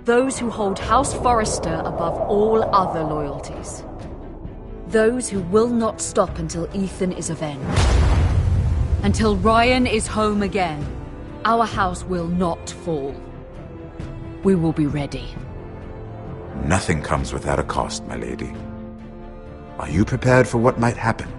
Those who hold House Forrester above all other loyalties. Those who will not stop until Ethan is avenged. Until Ryan is home again, our house will not fall. We will be ready. Nothing comes without a cost, my lady. Are you prepared for what might happen?